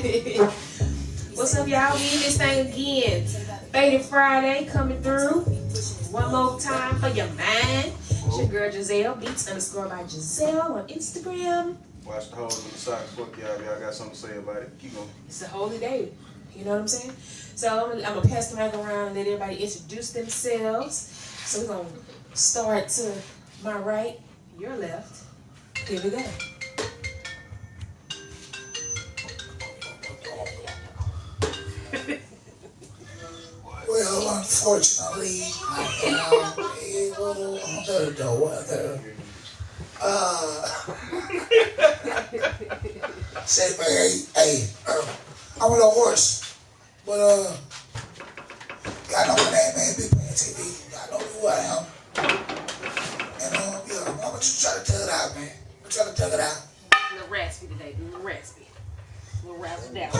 What's up, y'all? We in this thing again. Fadded Friday coming through. One more time for your mind. It's your girl Jazelle, beats _ by Jazelle on Instagram. Watch the holes in the socks. Fuck y'all. Y'all got something to say about it. Keep going. It's a holy day. You know what I'm saying? So I'm gonna pass the mic around and let everybody introduce themselves. So we're gonna start to my right, your left. Here we go. Well, unfortunately, I am able to the weather. Say, hey, I'm a little hoarse, but y'all know my name, man. Big PayneTV. Y'all know who I am. And yeah, I'm gonna just try to tug it out, man. I'm trying to tug it out. A little raspy today, a little raspy. A little raspy down.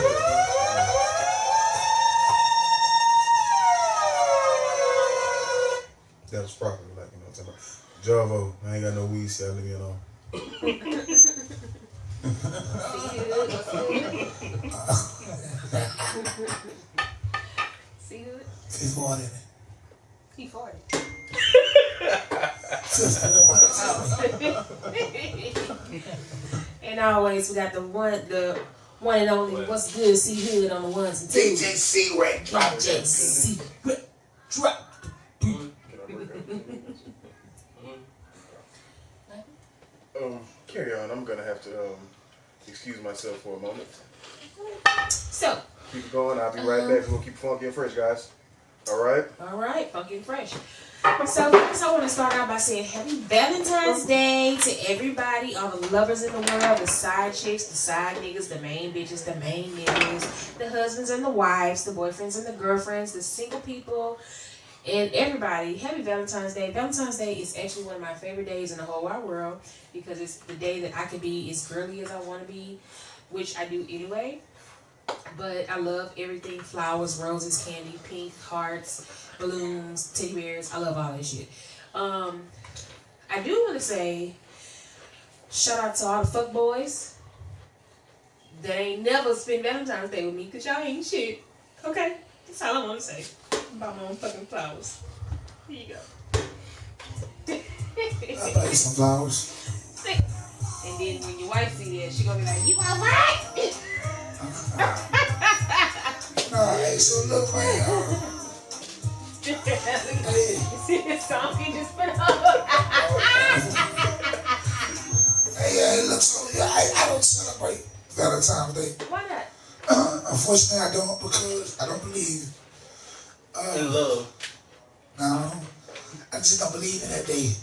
That was properly like, you know what I'm talking about. Jarvo, I ain't got no weed, so leave me alone. See who it? He farted. He farted. And always we got the one and only what's good, see hood on the ones and twos. DJC Red Drop. DJC Red Drop. Carry on. I'm gonna have to excuse myself for a moment. So Keep it going. I'll be right back. We're gonna keep funky and fresh, guys. All right. all right, funky and fresh. So first I want to start out by saying happy Valentine's Day to everybody, all the lovers in the world, the side chicks, the side niggas, the main bitches, the main niggas, the husbands and the wives, the boyfriends and the girlfriends, the single people, and everybody. Happy Valentine's Day. Valentine's Day is actually one of my favorite days in the whole wide world because it's the day that I can be as girly as I want to be, which I do anyway. But I love everything: flowers, roses, candy, pink, hearts, balloons, teddy bears. I love all that shit. I do want to say shout out to all the fuck boys that ain't never spent Valentine's Day with me because y'all ain't shit. Okay? That's all I want to say about my own fucking flowers. Here you go. I'll buy you some flowers. And then when your wife see that, she gonna be like, you want what? Nah, hey, so look, man. See this song he just put up? Hey, look, so I don't celebrate Valentine's Day. Why not? Unfortunately, I don't because I don't believe In love. No, I just don't believe in that day.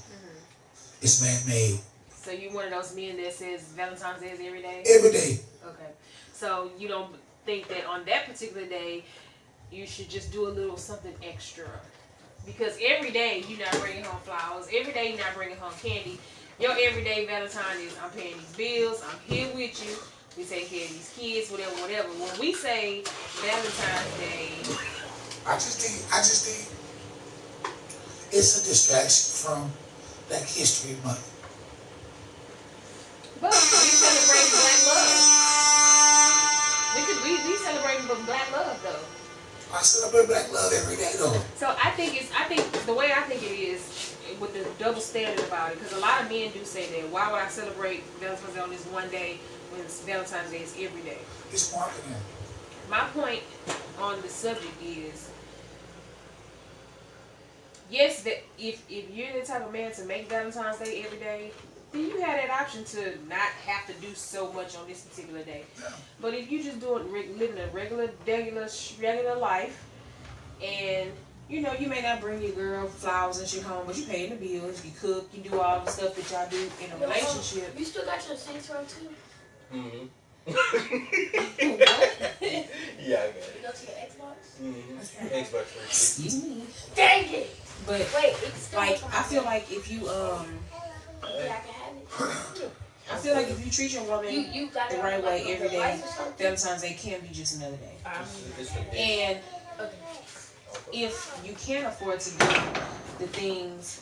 It's man-made. So you one of those men that says Valentine's Day is every day? Every day. Okay. So you don't think that on that particular day you should just do a little something extra? Because every day you're not bringing home flowers. Every day you're not bringing home candy. Your everyday Valentine is I'm paying these bills. I'm here with you. We take care of these kids, whatever, whatever. When we say Valentine's Day, I just think it's a distraction from Black History Month. but we celebrate Black love. We celebrating for Black love though. I celebrate Black love every day though. So I think the way I think it is with the double standard about it, because a lot of men do say that. Why would I celebrate Valentine's Day on this one day when Valentine's Day is every day? It's marketing. My point on the subject is, yes, that if you're the type of man to make Valentine's Day every day, then you have that option to not have to do so much on this particular day. Yeah. But if you just living a regular life, and you know you may not bring your girl flowers and shit home, but you paying the bills, you cook, you do all the stuff that y'all do in a relationship. You still got your Saints Row too? Mm-hmm. What? Yeah, I got it. You go to your Xbox? Mm-hmm. Xbox 360. Excuse me. Dang it! But Wait, it's still like I feel like if you yeah, I can have it. I feel like if you treat your woman You got the it right on, way like, every the day, lights or something? Valentine's Day can be just another day. It's the day. And Okay. if you can't afford to do the things,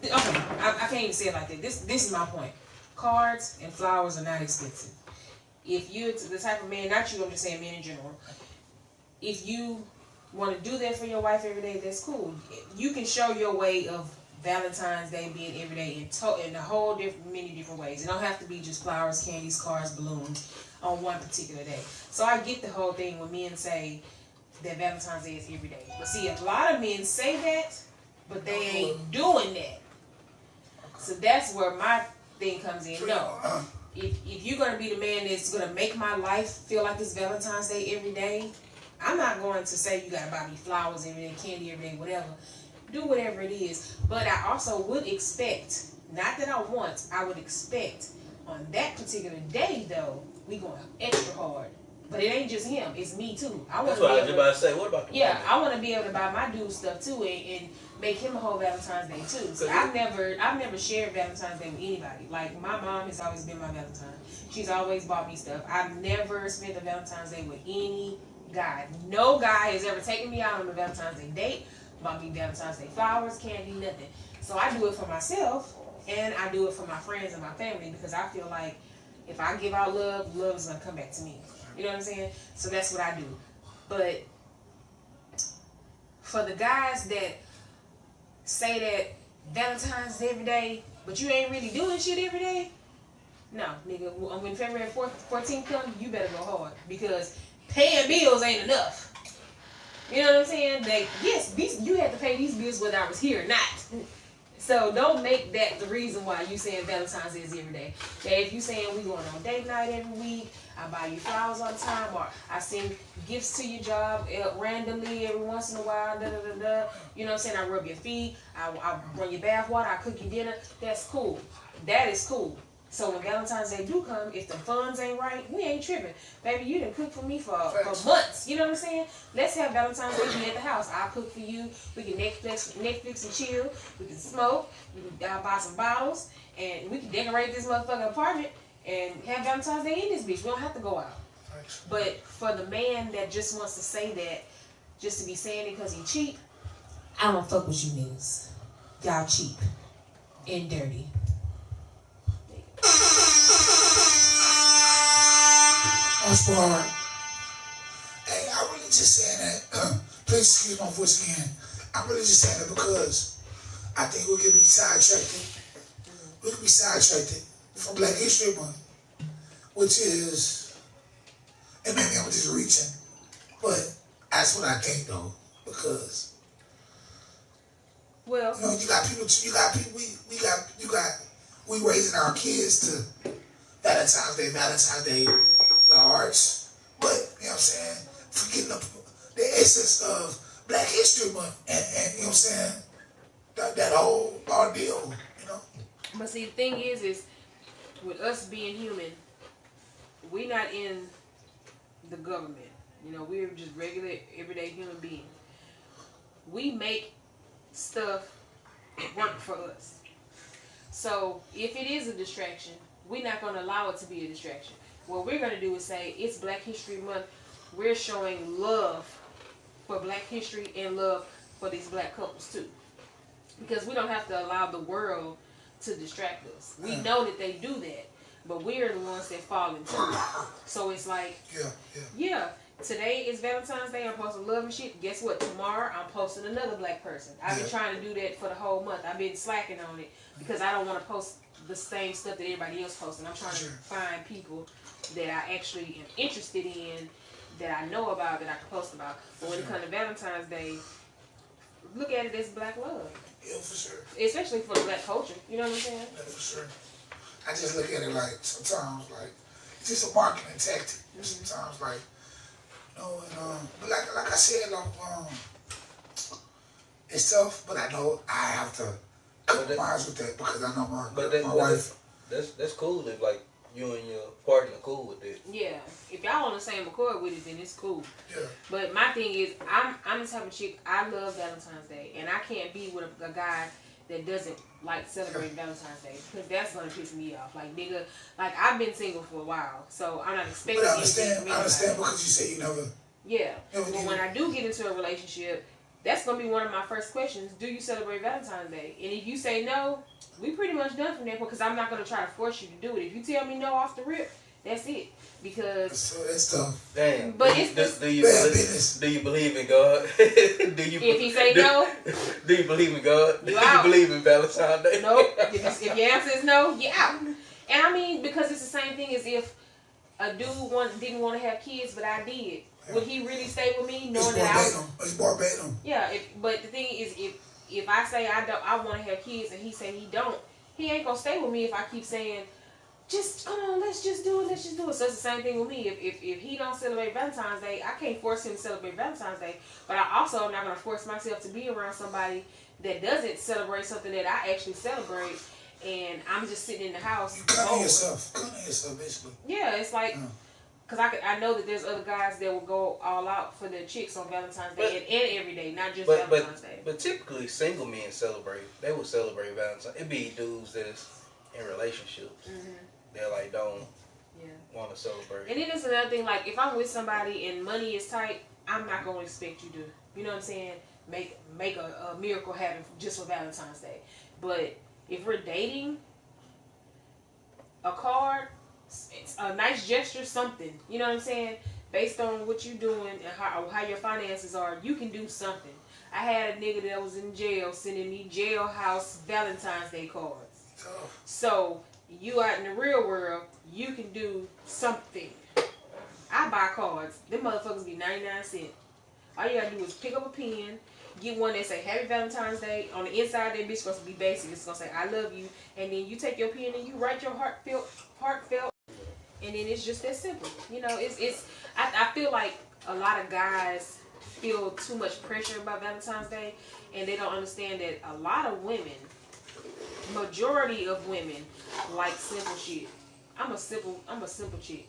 okay, I can't even say it like that. This is my point. Cards and flowers are not expensive. if you're the type of man, not you, I'm just saying men in general, if you want to do that for your wife every day, that's cool. You can show your way of Valentine's Day being every day in a whole many different ways. It don't have to be just flowers, candies, cards, balloons on one particular day. So I get the whole thing when men say that Valentine's Day is every day. But see, a lot of men say that, but they ain't doing that. So that's where my thing comes in. No. If you're going to be the man that's going to make my life feel like it's Valentine's Day every day, I'm not going to say you got to buy me flowers every day, candy every day, whatever. Do whatever it is. But I also would expect, not that I want, I would expect on that particular day, though, we going extra hard. But it ain't just him, it's me too. That's what I was just about to say. What about the yeah, woman? I want to be able to buy my dude stuff too and make him a whole Valentine's Day too. So I've never shared Valentine's Day with anybody. Like my mom has always been my Valentine. She's always bought me stuff. I've never spent a Valentine's Day with any guy. No guy has ever taken me out on a Valentine's Day date, bought me Valentine's Day flowers, candy, nothing. So I do it for myself and I do it for my friends and my family because I feel like if I give out love, love is gonna come back to me. You know what I'm saying? So that's what I do. But for the guys that say that Valentine's Day every day, but you ain't really doing shit every day, no, nigga. When February 14th comes, you better go hard because paying bills ain't enough. You know what I'm saying? You had to pay these bills whether I was here or not. So don't make that the reason why you saying Valentine's Day is every day. That if you saying we going on date night every week, I buy you flowers all the time, or I send gifts to your job randomly every once in a while, da da da da. You know what I'm saying? I rub your feet, I bring you bath water, I cook you dinner. That's cool. That is cool. So when Valentine's Day do come, if the funds ain't right, we ain't tripping. Baby, you done cook for me for months. You know what I'm saying? Let's have Valentine's Day be at the house. I'll cook for you. We can Netflix and chill. We can smoke. We can buy some bottles. And we can decorate this motherfucking apartment and have Valentine's Day in this bitch. We don't have to go out. But for the man that just wants to say that just to be saying it because he cheap, I don't fuck with you niggas. Y'all cheap and dirty. Osborne. Hey, I'm really just saying that. Please excuse my voice again. I'm really just saying that because I think we could be sidetracked. We could be sidetracked from Black History Month, which is, and maybe I'm just reaching, but that's what I think though, because well, you know, we raising our kids to Valentine's Day, large, but you know what I'm saying, forgetting the essence of Black History Month and you know what I'm saying, that whole ordeal, you know. But see, the thing is with us being human, we not in the government. You know, we're just regular, everyday human beings. We make stuff work for us. So if it is a distraction, we're not going to allow it to be a distraction. What we're going to do is say, it's Black History Month. We're showing love for Black history and love for these black couples too. Because we don't have to allow the world to distract us. We know that they do that, but we're the ones that fall into it. So it's like, yeah, today is Valentine's Day, I'm posting love and shit. Guess what? Tomorrow, I'm posting another black person. I've been trying to do that for the whole month. I've been slacking on it because I don't want to post the same stuff that everybody else posting. I'm trying to find people that I actually am interested in, that I know about, that I can post about. But when it comes to Valentine's Day, look at it as black love. Yeah, for sure. Especially for the black culture. You know what I'm saying? Yeah, for sure. I just look at it like, sometimes, like, it's just a marketing tactic. Sometimes, like, you know, and, but like I said, it's tough, but I know I have to compromise with that because I know my wife. That's cool if, like, you and your partner cool with it. Yeah. If y'all on the same accord with it, then it's cool. Yeah. But my thing is, I'm the type of chick, I love Valentine's Day. And I can't be with a guy that doesn't like celebrating Valentine's Day. Because that's going to piss me off. Like, nigga, like, I've been single for a while. So I'm not expecting anything from anybody. I understand because you say you never. Yeah. But when I do get into a relationship, that's going to be one of my first questions. Do you celebrate Valentine's Day? And if you say no, we pretty much done from there because I'm not going to try to force you to do it. If you tell me no off the rip, That's it. Because So that's tough. Damn. But it's do you bad believe, business. do you believe in God? if he say no, do you believe in God? You Do out. you believe in Valentine's Day? nope. If your answer is no, you out. And I mean, because it's the same thing as if a dude didn't want to have kids, but I did. Would he really stay with me knowing that I was? It's verbatim. Yeah. But the thing is, if I say I want to have kids and he say he don't, he ain't gonna stay with me if I keep saying, just come on, let's just do it. So it's the same thing with me. If he don't celebrate Valentine's Day, I can't force him to celebrate Valentine's Day. But I also am not gonna force myself to be around somebody that doesn't celebrate something that I actually celebrate, and I'm just sitting in the house. You cunning bored. yourself, basically. Yeah, it's like, cause I know that there's other guys that will go all out for their chicks on Valentine's Day and every day, not just Valentine's Day. But typically, single men celebrate. They will celebrate Valentine's. It be dudes that's in relationships. They're like don't want to celebrate. And then there's another thing, like if I'm with somebody and money is tight, I'm not gonna expect you to, you know what I'm saying, make a miracle happen just for Valentine's Day. But if we're dating, a card, a nice gesture, something, you know what I'm saying, based on what you're doing and how your finances are, you can do something. I had a nigga that was in jail sending me jailhouse Valentine's Day cards. So you out in the real world, you can do something. I buy cards. Them motherfuckers be 99 cents. All you gotta do is pick up a pen, get one that say Happy Valentine's Day. On the inside, that bitch supposed to be basic. It's gonna say I love you, and then you take your pen and you write your heartfelt, and then it's just that simple. You know, I feel like a lot of guys feel too much pressure about Valentine's Day, and they don't understand that a lot of women, majority of women, like simple shit. I'm a simple chick.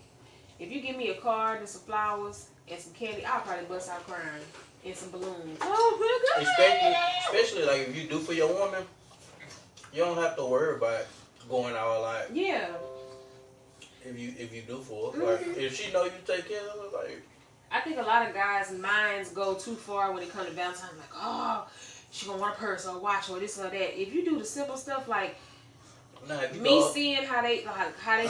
If you give me a card and some flowers and some candy, I'll probably bust out crying, and some balloons. Oh my God. Especially like if you do for your woman, you don't have to worry about going all out. Yeah. If you do for her, like if she know you take care of her, like. I think a lot of guys' minds go too far when it comes to Valentine's. Like, oh, she gonna want a purse or a watch or this or that. If you do the simple stuff like seeing how they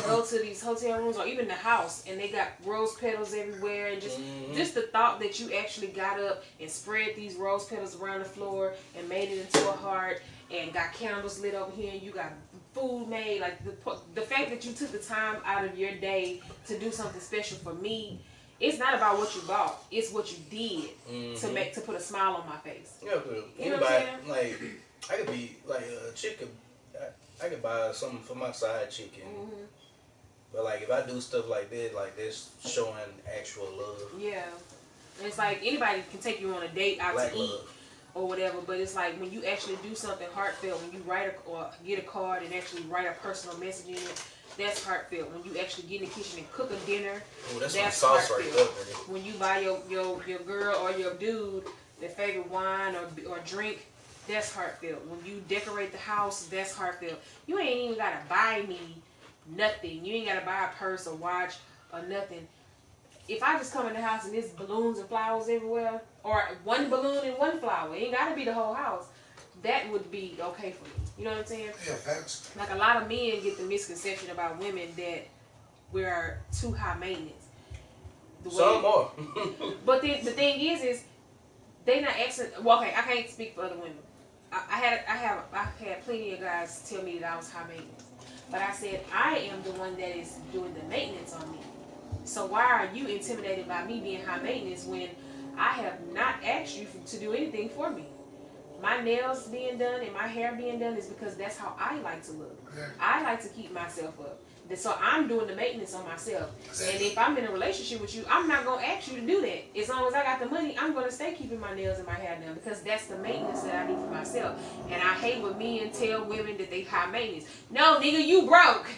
go to these hotel rooms or even the house and they got rose petals everywhere, and just the thought that you actually got up and spread these rose petals around the floor and made it into a heart and got candles lit over here and you got food made, like the fact that you took the time out of your day to do something special for me. It's not about what you bought; it's what you did to put a smile on my face. Yeah, you know what I'm saying? Like I could be like a chicken. I could buy something for my side chicken, but like if I do stuff like this, showing actual love. Yeah, and it's like anybody can take you on a date out Black to eat or whatever, but it's like when you actually do something heartfelt, when you write or get a card and actually write a personal message in it. That's heartfelt. When you actually get in the kitchen and cook a dinner, that's sauce heartfelt. Right there, when you buy your girl or your dude their favorite wine or drink, that's heartfelt. When you decorate the house, that's heartfelt. You ain't even gotta buy me nothing. You ain't gotta buy a purse or watch or nothing. If I just come in the house and there's balloons and flowers everywhere, or one balloon and one flower, it ain't gotta be the whole house. That would be okay for me. You know what I'm saying? Yeah, facts. Like a lot of men get the misconception about women that we're too high maintenance. Some are. But the thing is they not asking. Well, okay, I can't speak for other women. I had plenty of guys tell me that I was high maintenance, but I said I am the one that is doing the maintenance on me. So why are you intimidated by me being high maintenance when I have not asked you to do anything for me? My nails being done and my hair being done is because that's how I like to look. I like to keep myself up. So I'm doing the maintenance on myself. And if I'm in a relationship with you, I'm not going to ask you to do that. As long as I got the money, I'm going to stay keeping my nails and my hair done because that's the maintenance that I do for myself. And I hate when men tell women that they high maintenance. No, nigga, you broke.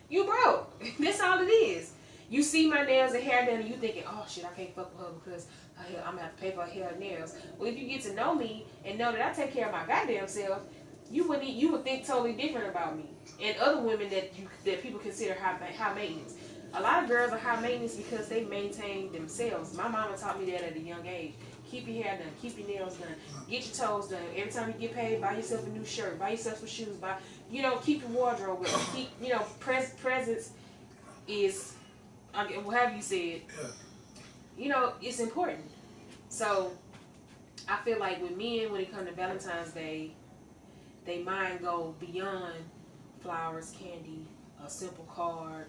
You broke. That's all it is. You see my nails and hair done and you thinking, oh shit, I can't fuck with her because I'm going to have to pay for her hair and nails. Well, if you get to know me and know that I take care of my goddamn self, you would think totally different about me. And other women that people consider high maintenance. A lot of girls are high maintenance because they maintain themselves. My mama taught me that at a young age. Keep your hair done. Keep your nails done. Get your toes done. Every time you get paid, buy yourself a new shirt. Buy yourself some shoes. Buy, keep your wardrobe with. Keep, presents is, however you say it. It's important. So, I feel like with men, when it comes to Valentine's Day, they mind go beyond flowers, candy, a simple card,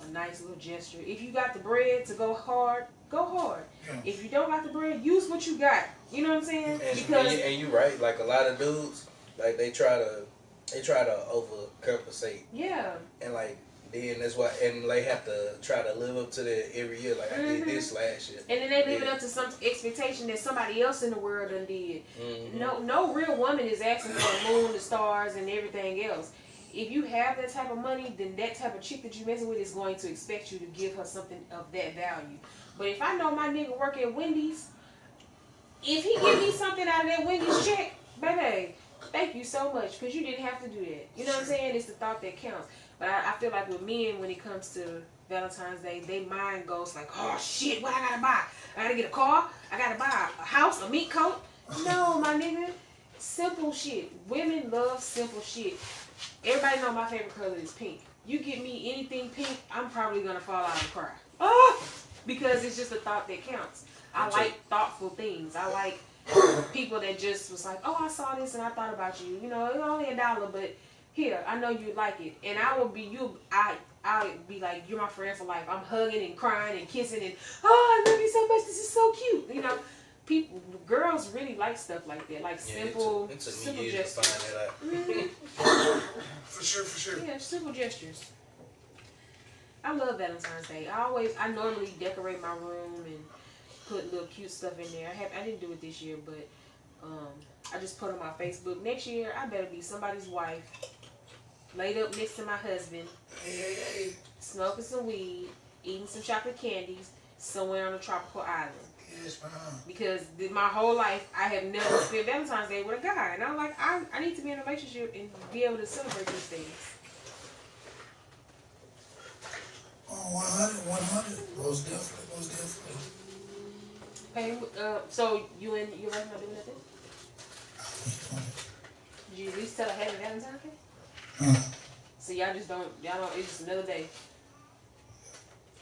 a nice little gesture. If you got the bread to go hard, go hard. Yeah. If you don't got the bread, use what you got. You know what I'm saying? And you right. Like a lot of dudes, like they try to overcompensate. Yeah. And like then that's why, and they have to try to live up to that every year. Like I did this last year. And then they live it up to some expectation that somebody else in the world done did. Mm-hmm. No real woman is asking for the moon, the stars, and everything else. If you have that type of money, then that type of chick that you messing with is going to expect you to give her something of that value. But if I know my nigga work at Wendy's, if he give me something out of that Wendy's check, baby, thank you so much, because you didn't have to do that. You know what I'm saying? It's the thought that counts. But I feel like with men, when it comes to Valentine's Day, their mind goes like, oh shit, what I gotta buy? I gotta get a car? I gotta buy a house, a meat coat? No, my nigga. Simple shit. Women love simple shit. Everybody know my favorite color is pink. You give me anything pink, I'm probably gonna fall out and cry. Oh! Because it's just a thought that counts. I like thoughtful things. I like people that just was like, oh, I saw this and I thought about you. It's only $1, but here, I know you like it. And I will be I'll be like, you're my friend for life. I'm hugging and crying and kissing and, oh, I love you so much. This is so cute. Girls really like stuff like that, like simple, simple gestures. To find that out. For sure. Yeah, simple gestures. I love Valentine's Day. I normally decorate my room and put little cute stuff in there. I didn't do it this year, but I just put on my Facebook. Next year, I better be somebody's wife, laid up next to my husband, smoking some weed, eating some chocolate candies, somewhere on a tropical island. Yes, ma'am. Because my whole life, I have never spent Valentine's Day with a guy. And I'm like, I need to be in a relationship and be able to celebrate these things. Oh, 100. Most definitely. Hey, so you and your wife not doing nothing? Did you at least tell her happy Valentine's Day? So y'all don't, it's just another day.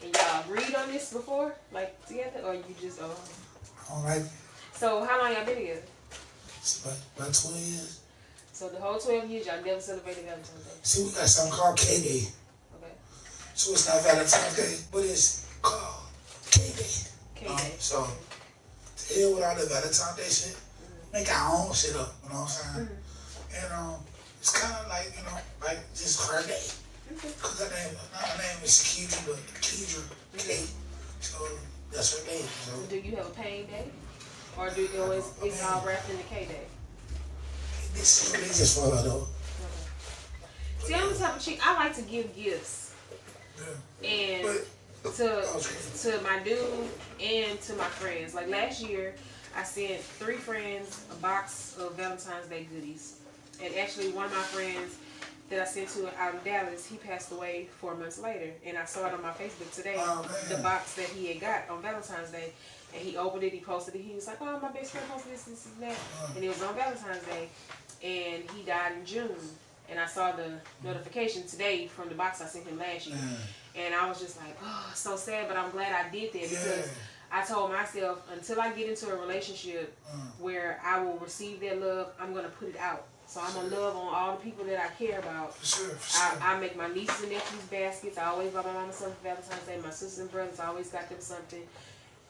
And y'all agreed on this before, like together, or you just All right. So how long y'all been together? It's about 12 years. So the whole 12 years y'all never celebrated Valentine's Day. See, we got something called K-Day. Okay. So it's not Valentine's Day, but it's called K-Day. K-Day. So to hell with all the Valentine's Day shit, make our own shit up. You know what I'm saying? And it's kind of like like just her day. Because her name is Shakidra, but Kedra K. So that's her name. So do you have a Payne day? Or it's all wrapped in the K day? This just fall out though. See, I'm the type of chick, I like to give gifts. Yeah. And to my dude and to my friends. Like last year, I sent 3 friends a box of Valentine's Day goodies. And actually one of my friends that I sent to out in Dallas, he passed away 4 months later. And I saw it on my Facebook today, the box that he had got on Valentine's Day. And he opened it, he posted it. He was like, oh, my best friend posted this and that. And it was on Valentine's Day. And he died in June. And I saw the notification today from the box I sent him last year. And I was just like, oh, so sad, but I'm glad I did that because I told myself, until I get into a relationship where I will receive that love, I'm going to put it out. So I'm going to love on all the people that I care about. For sure. I make my nieces and nephews baskets. I always buy my mama something for Valentine's Day. My sisters and brothers, I always got them something.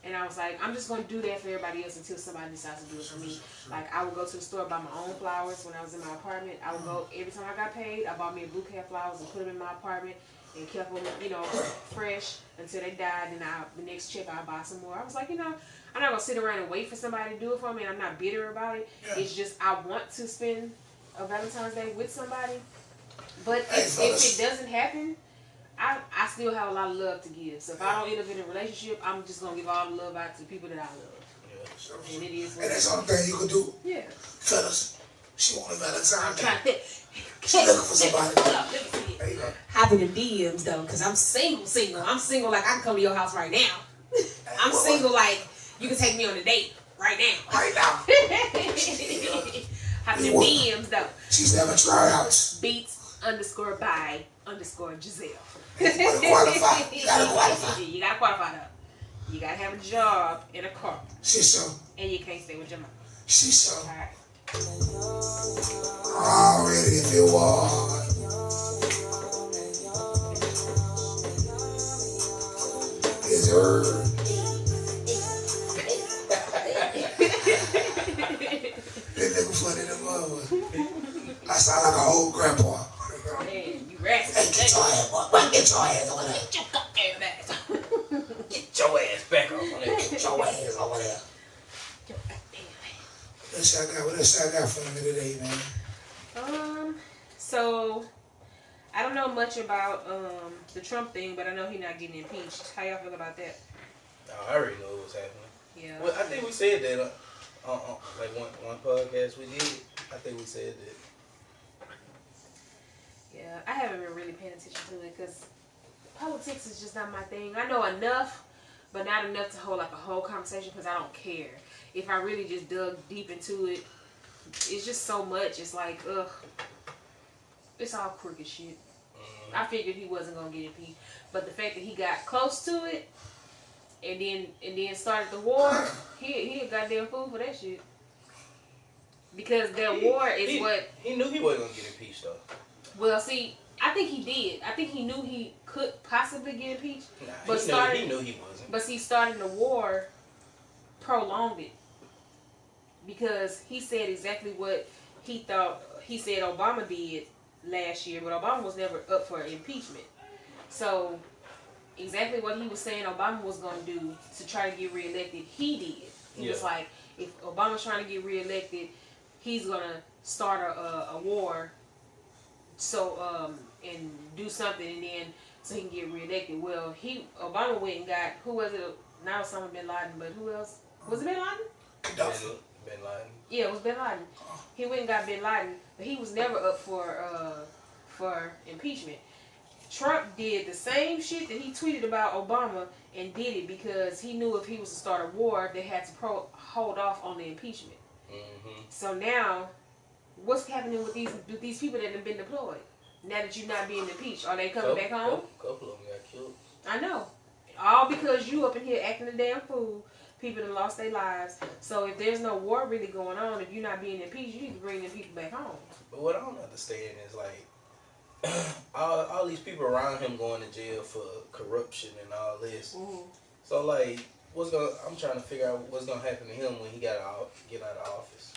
And I was like, I'm just going to do that for everybody else until somebody decides to do it for me. Like, I would go to the store, buy my own flowers when I was in my apartment. I would go, every time I got paid, I bought me a bouquet of flowers and put them in my apartment and kept them, fresh until they died. And the next check, I'll buy some more. I was like, I'm not going to sit around and wait for somebody to do it for me. And I'm not bitter about it. Yeah. It's just I want to spend a Valentine's Day with somebody. But if it doesn't happen, I still have a lot of love to give. So if I don't end up in a relationship, I'm just going to give all the love out to the people that I love. Yeah. And it is what and that's the only thing you can do. Yeah. Fellas, she want a Valentine's Day. I'm trying to She looking for somebody. Hold up, let me see it. There you go. Hopping in DMs though, because I'm single. I'm single like I can come to your house right now. I'm single like you can take me on a date. Right now. Right now. How many DMs though? She's never tried out. Beats_by_Jazelle. You gotta qualify. You gotta qualify. You gotta qualify though. You gotta have a job and a car. She so. And you can't stay with your mom. She so. Alright. Already if it was. It's her. That nigga funny than mother. I sound like an old grandpa. Man, you raspy. Hey, get your ass, boy. Get your ass over there. Get your goddamn ass. Get your ass back on there. Get your ass over there. What else I got for me today, man? So I don't know much about the Trump thing, but I know he's not getting impeached. How y'all feel about that? I already know what was happening. Yeah. Well, I think we said that like one podcast we did. I think we said that. Yeah, I haven't been really paying attention to it because politics is just not my thing. I know enough, but not enough to hold like a whole conversation because I don't care. If I really just dug deep into it, it's just so much. It's like, ugh, it's all crooked shit. I figured he wasn't gonna get impeached, but the fact that he got close to it and then started the war, he a goddamn fool for that shit. Because that war is what he knew he wasn't gonna get impeached though. Well, see, I think he did. I think he knew he could possibly get impeached, Nah, he knew he wasn't. But see, starting the war prolonged it because he said exactly what he thought. He said Obama did last year, but Obama was never up for impeachment. So exactly what he was saying Obama was going to do to try to get reelected, he did. He was like, if Obama's trying to get reelected, he's going to start a war. So and do something, and then so he can get reelected. Well, Obama went and got, who was it? Not Osama bin Laden, but who else? Was it bin Laden? Gaddafi. Bin Laden. Yeah, it was bin Laden. He went and got bin Laden, but he was never up for impeachment. Trump did the same shit that he tweeted about Obama and did it because he knew if he was to start a war, they had to hold off on the impeachment. Mm-hmm. So now, what's happening with these people that have been deployed? Now that you're not being impeached, are they coming back home? Couple of them got killed. I know. All because you up in here acting a damn fool. People that lost their lives. So if there's no war really going on, if you're not being impeached, you need to bring them people back home. But what I don't understand is like all these people around him going to jail for corruption and all this. Mm-hmm. So like, I'm trying to figure out what's gonna happen to him when he get out of office.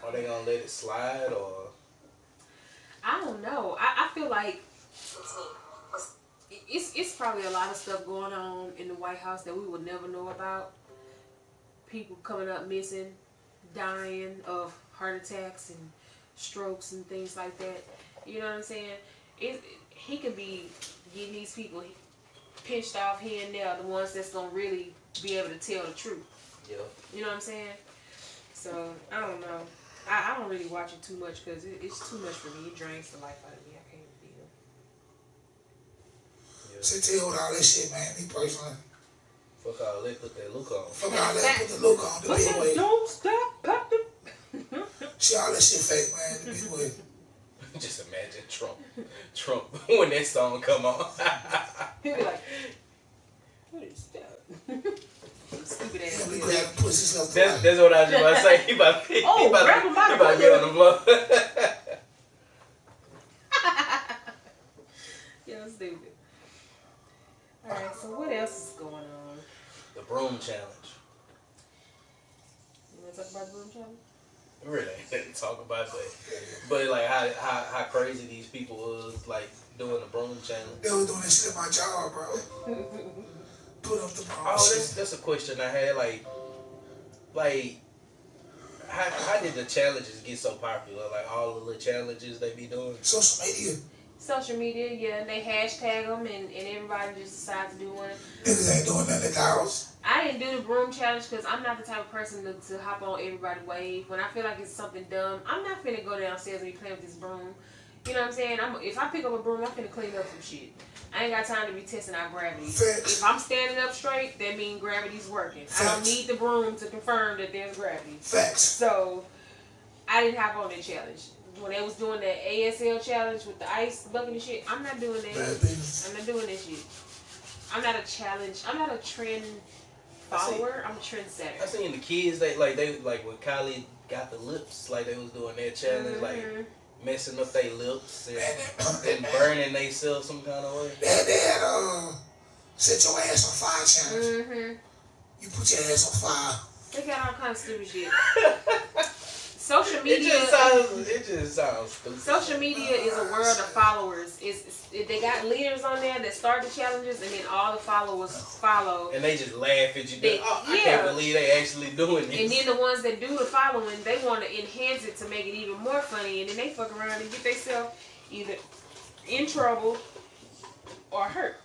Are they gonna let it slide or? I don't know. I feel like it's probably a lot of stuff going on in the White House that we will never know about. People coming up missing, dying of heart attacks and strokes and things like that. You know what I'm saying? He could be getting these people pinched off here and there, the ones that's gonna really be able to tell the truth. Yeah. You know what I'm saying? So I don't know. I don't really watch it too much because it's too much for me. It drains the life out of me. I can't deal. Yeah. Sit there with all that shit, man. Me personally. Fuck all that, put that look on. Fuck all that, put the look on. The big way. Don't stop, pop the. See, all that shit fake, man. The big way. Just imagine Trump when that song come on. He'll be like, what is that? Stupid ass. He'll be grabbing pussy stuff. That's what I was just about to say. He about to get on the floor. Yeah, stupid. Alright, so what else is going on? The broom challenge. You want to talk about the broom challenge? Really ain't nothing to talk about, but like how crazy these people was like doing the broom challenge. They was doing that shit at my job, bro. Put up the broom. Oh, that's a question I had. Like how did the challenges get so popular? Like all the little challenges they be doing. Social media. Social media, yeah, and they hashtag them, and everybody just decides to do one. Niggas ain't doing nothing at the house. I didn't do the broom challenge because I'm not the type of person to hop on everybody's wave. When I feel like it's something dumb, I'm not finna go downstairs and be playing with this broom. You know what I'm saying? If I pick up a broom, I'm finna clean up some shit. I ain't got time to be testing out gravity. Facts. If I'm standing up straight, that means gravity's working. I don't Facts. need the broom to confirm that there's gravity. Facts. So, I didn't hop on that challenge. When they was doing that ASL challenge with the ice bucket and shit, I'm not doing that. Bad business. I'm not doing that shit. I'm not a challenge. I'm not a trend follower. I'm a trendsetter. I seen the kids they when Kylie got the lips, like they was doing that challenge, like messing up their lips and burning themselves some kind of way. They had set your ass on fire challenge. Mm-hmm. You put your ass on fire. They got all kinds of stupid shit. Social It media. just sounds stupid. Social media is a world of followers. They got leaders on there that start the challenges, and then all the followers follow. And they just laugh at you. I Yeah. can't believe they actually doing this. And then the ones that do the following, they want to enhance it to make it even more funny, and then they fuck around and get themselves either in trouble or hurt.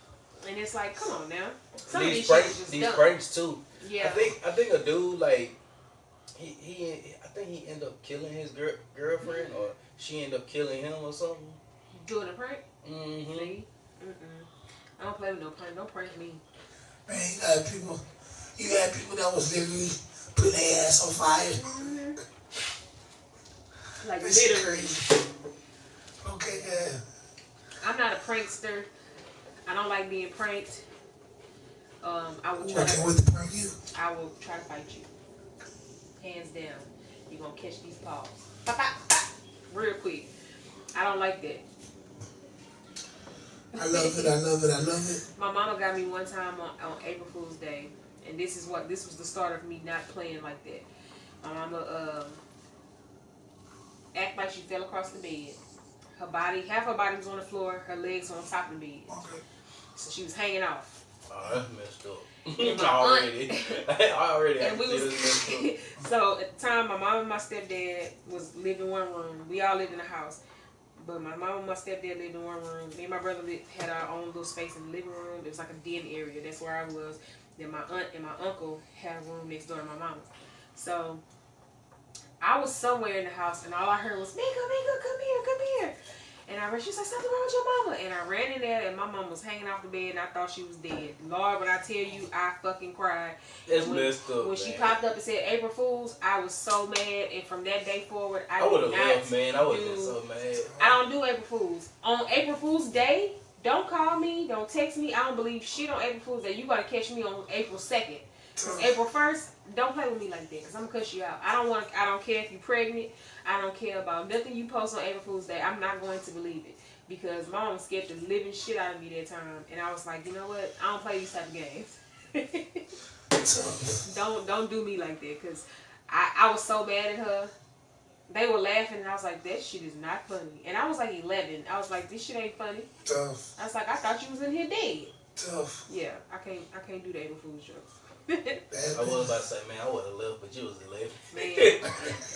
And it's like, come on now. Some of these shit is just dumb. pranks too. Yeah. I think a dude like I think he ended up killing his girlfriend, or she ended up killing him or something. Doing a prank? Mm-hmm. See? I don't play with no prank. Don't prank me. Man, you got people that was literally putting their ass on fire. Like, That shit literally. crazy. Okay, yeah. I'm not a prankster. I don't like being pranked. I will I try can't to, wait to prank you. I will try to fight you. Hands down. You're gonna catch these paws. Pop, pop, pop. Real quick. I don't like that. I love it, I love it, I love it. My mama got me one time on April Fool's Day, and this was the start of me not playing like that. My mama act like she fell across the bed. Half her body was on the floor, her legs were on top of the bed. Okay. So she was hanging off. Oh, that's messed up. And my already. And we was so at the time, my mom and my stepdad was living in one room. We all lived in a house, but my mom and my stepdad lived in one room. Me and my brother had our own little space in the living room. It was like a den area. That's where I was. Then my aunt and my uncle had a room next door to my mama's. So I was somewhere in the house, and all I heard was, Mika, come here, come here. And I ran, she was like, something wrong with your mama. And I ran in there, and my mama was hanging off the bed, and I thought she was dead. Lord, when I tell you, I fucking cried. That's messed up. When she popped up and said April Fools, I was so mad. And from that day forward, I would have did not left, man. I would have been so mad. I don't do April Fools. On April Fool's Day, don't call me, don't text me. I don't believe shit on April Fool's Day. You gotta catch me on April 2nd. Cause April 1st, don't play with me like that, because I'm gonna cuss you out. I don't care if you're pregnant. I don't care about nothing you post on April Fool's Day. I'm not going to believe it. Because my mom was scared the living shit out of me that time. And I was like, you know what? I don't play these type of games. Don't do me like that. Because I was so mad at her. They were laughing, and I was like, that shit is not funny. And I was like 11. I was like, this shit ain't funny. Tough. I was like, I thought you was in here dead. Tough. Yeah, I can't do the April Fool's jokes. I was about to say, man, I would have left, but you was 11. Man.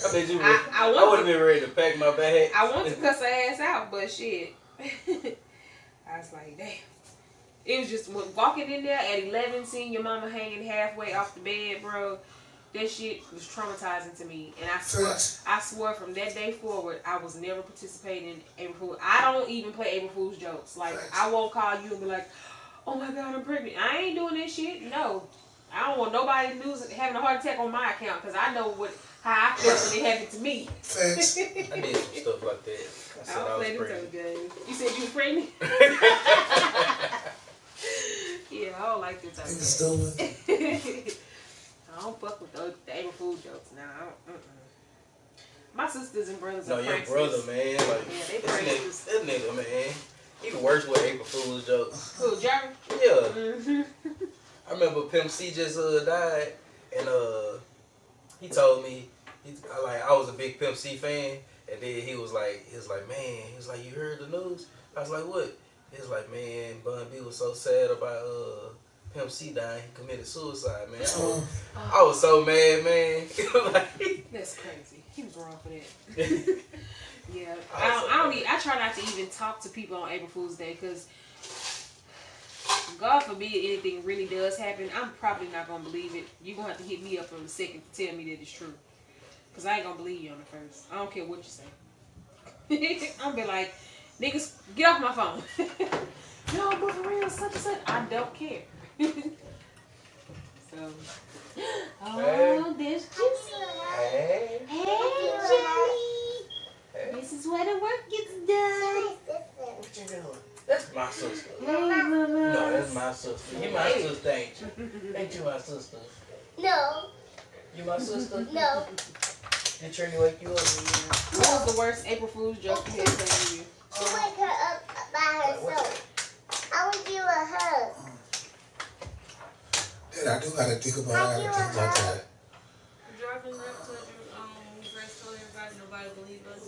I bet you would. I I would have been ready to pack my bag. I want to cuss her ass out, but shit. I was like, damn. It was just walking in there at 11, seeing your mama hanging halfway off the bed, bro. That shit was traumatizing to me. And I swore from that day forward, I was never participating in April Fool's. I don't even play April Fool's jokes. Like, I won't call you and be like, oh my God, I'm pregnant. I ain't doing that shit. No. I don't want nobody having a heart attack on my account, because I know how I felt when it happened to me. Thanks. I did some stuff like that. I said I was pregnant. You said you was pregnant? Yeah, I don't like this type of shit. I don't fuck with the April Fool jokes. Nah, I don't. My sisters and brothers are your brother, man. Like, yeah, they this nigga, man. He the worst with April Fool's jokes. Who, Jarvo? Yeah. I remember Pimp C just died, and he told me I was a big Pimp C fan, and then he was like, man, you heard the news? I was like, what? He was like, man, Bun B was so sad about Pimp C dying. He committed suicide, man. I was so mad, man. That's crazy. He was wrong for that. Yeah, I try not to even talk to people on April Fool's Day, because God forbid anything really does happen, I'm probably not going to believe it. You're going to have to hit me up on the second to tell me that it's true. Because I ain't going to believe you on the first. I don't care what you say. I'm going to be like, Niggas, get off my phone. No, but for real, such and such. I don't care. So, oh, there's Juicy. Hey. Hey, Jelly. This is where the work gets done. What you doing? That's my sister. Hey, mama. No, that's my sister. You my sister, ain't you? Ain't you my sister? No. You my sister? No. Did Trini wake you up? What was the worst April Fool's joke you had told you? She wake her up by herself. I would give her a hug. And I do gotta think about that. Jarvo never told you, we first told everybody, nobody believed us.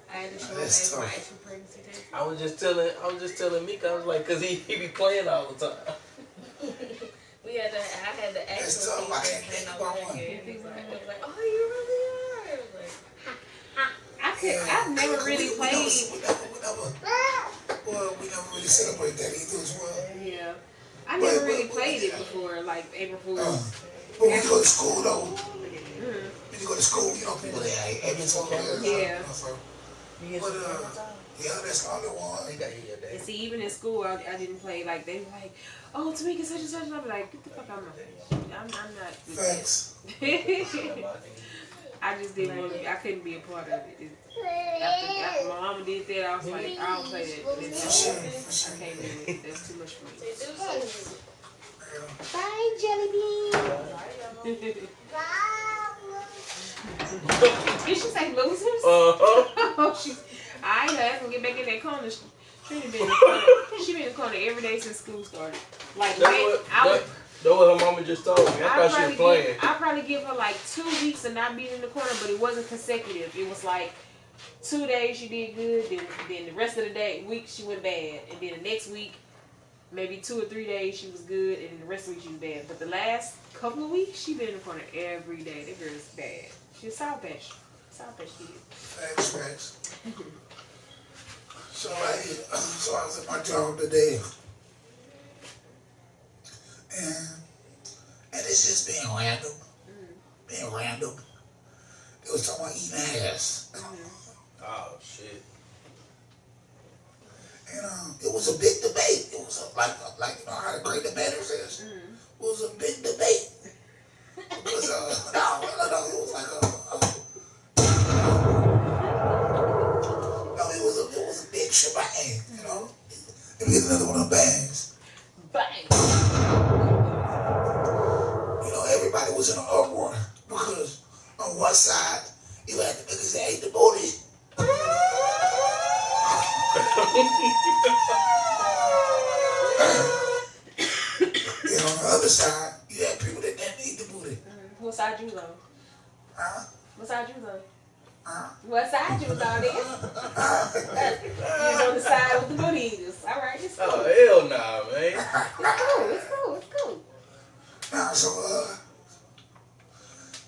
I had to show That's my tough. actual pregnancy test. I was just telling Mika, I was like, cause he be playing all the time. I had the That's actual tough. I can't think and I about was one. like, it was like, oh, you really are. It was like, I've never really played. Well, we never really celebrate that either as well. Yeah. I never really played it before, like April Fool's. But when you go to school though, Mm. when you go to school, you know people that hey, every time. Yeah. But yeah, that's the only one. They got here, And see, even in school, I didn't play. Like, they were like, oh, Tamika, such and such. And I'd be like, get the fuck out of my face. I'm not with that. Thanks. I just didn't want to be, I couldn't be a part of it. After my mama did that, I was like, I don't play that. For sure, for sure. I can't do it. That's too much for me. Yeah. Bye, Jelly Bean. Did she say losers? Oh, she's. I have to get back in that corner. She been in the corner. She been in the corner every day since school started. Like, That was her mama just told me. I thought she was playing. I probably give her like 2 weeks of not being in the corner, but it wasn't consecutive. It was like 2 days she did good, then the rest of the week she went bad, and then the next week, maybe 2 or 3 days she was good, and then the rest of the week she was bad. But the last couple of weeks she been in the corner every day. That girl's bad. She's a South Patch kid. Facts. So I was at my job today, and it's just being random. They was talking about eating ass. Oh shit. And it was a big debate. It was like you know how the great debaters is. It was a big debate. Because no, it was like it was a big shebang, you know. Let me get another one of them bangs. Bang. You know, everybody was in an uproar because on one side you had the niggas that ate the booty. And on the other side, you had people that didn't eat the booty. What side you was on? Huh? What side you was on? Huh? What side you was on then? You was on the side with the booty eaters. All right, it's cool. Oh hell nah, man. It's cool. Now, so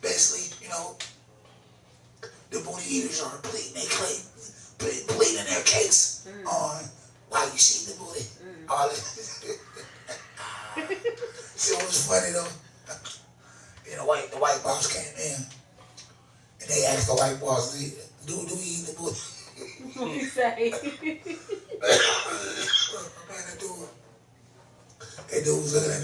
basically, you know, the booty eaters are pleading their case on why you see the booty. All that. So it was funny though. You know, the white boss came in and they asked the white boss, do we eat the booty? What you say? Man, that dude was looking at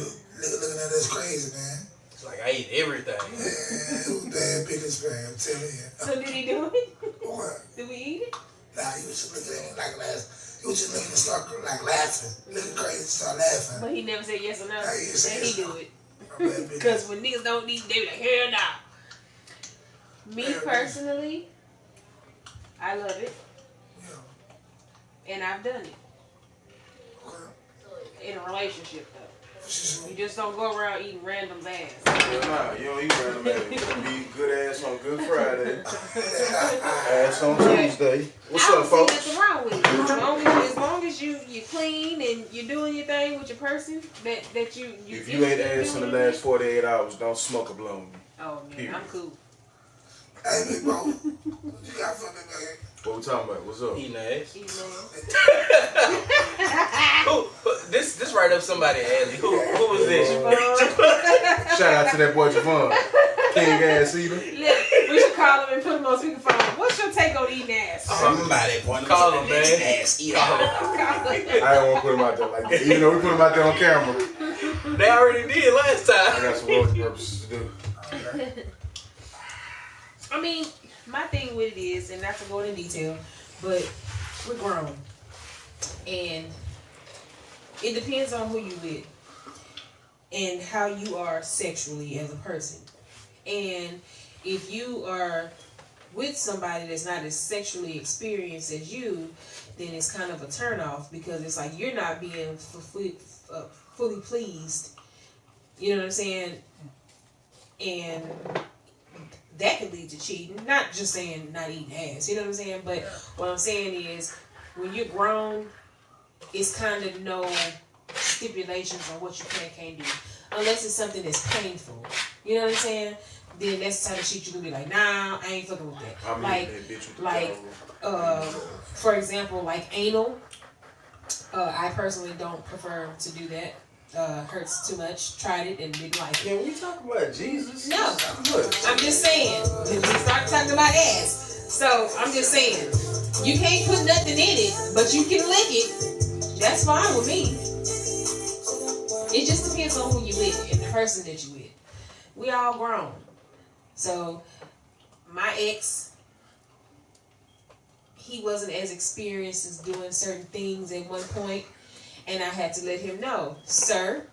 us crazy, man. It's like I eat everything. Man, it was bad business, man, I'm telling you. So did he do it? What? Did we eat it? Nah, he was just looking at me like he was just looking to start like laughing, looking crazy to start laughing. But he never said yes or no. Nah, he didn't say And yes he or no. do it. Bad Because business. when niggas don't eat, they be like, hell nah. Me personally, I love it. Yeah. And I've done it. Okay. In a relationship though. Just- You just don't go around eating random's ass. Nah, you don't eat random ass. You gonna be good ass on Good Friday. Ass on Tuesday. What's I up, don't see folks? nothing wrong with it. As long as you're clean and you're doing your thing with your person that you If you ate ass in the last 48 hours, don't smoke a blunt. Oh man, Period. I'm cool. Hey, big bro, what you got for me, man? What we talking about? What's up? Eating ass. Eating ass. This right up somebody's alley. Who was this? Shout out to that boy Javon. King ass eater. Look, we should call him and put him on speakerphone. What's your take take on eating ass? Somebody point Call him, man. ass eat all. I don't want to put him out there like that. Even though we put him out there on camera. They already did last I time. got some other purposes to do. I mean, my thing with it is, and not to go into detail, but we're grown. And it depends on who you with and how you are sexually as a person. And if you are with somebody that's not as sexually experienced as you, then it's kind of a turnoff because it's like you're not being fully pleased. You know what I'm saying? And that could lead to cheating. Not just saying not eating ass. You know what I'm saying? But what I'm saying is when you're grown, it's kind of no stipulations on what you can't do. Unless it's something that's painful. You know what I'm saying? Then that's the type of shit you can be like, nah, I ain't fucking with that. I'm Like, that bitch with the for example, like anal. I personally don't prefer to do that. Hurts too much. Tried it and didn't like it. Can we talk about Jesus? No. What? I'm just saying. We start talking about ass. So I'm just saying. You can't put nothing in it, but you can lick it. That's fine with me. It just depends on who you with and the person that you with. We all grown. So my ex, he wasn't as experienced as doing certain things at one point, and I had to let him know, sir,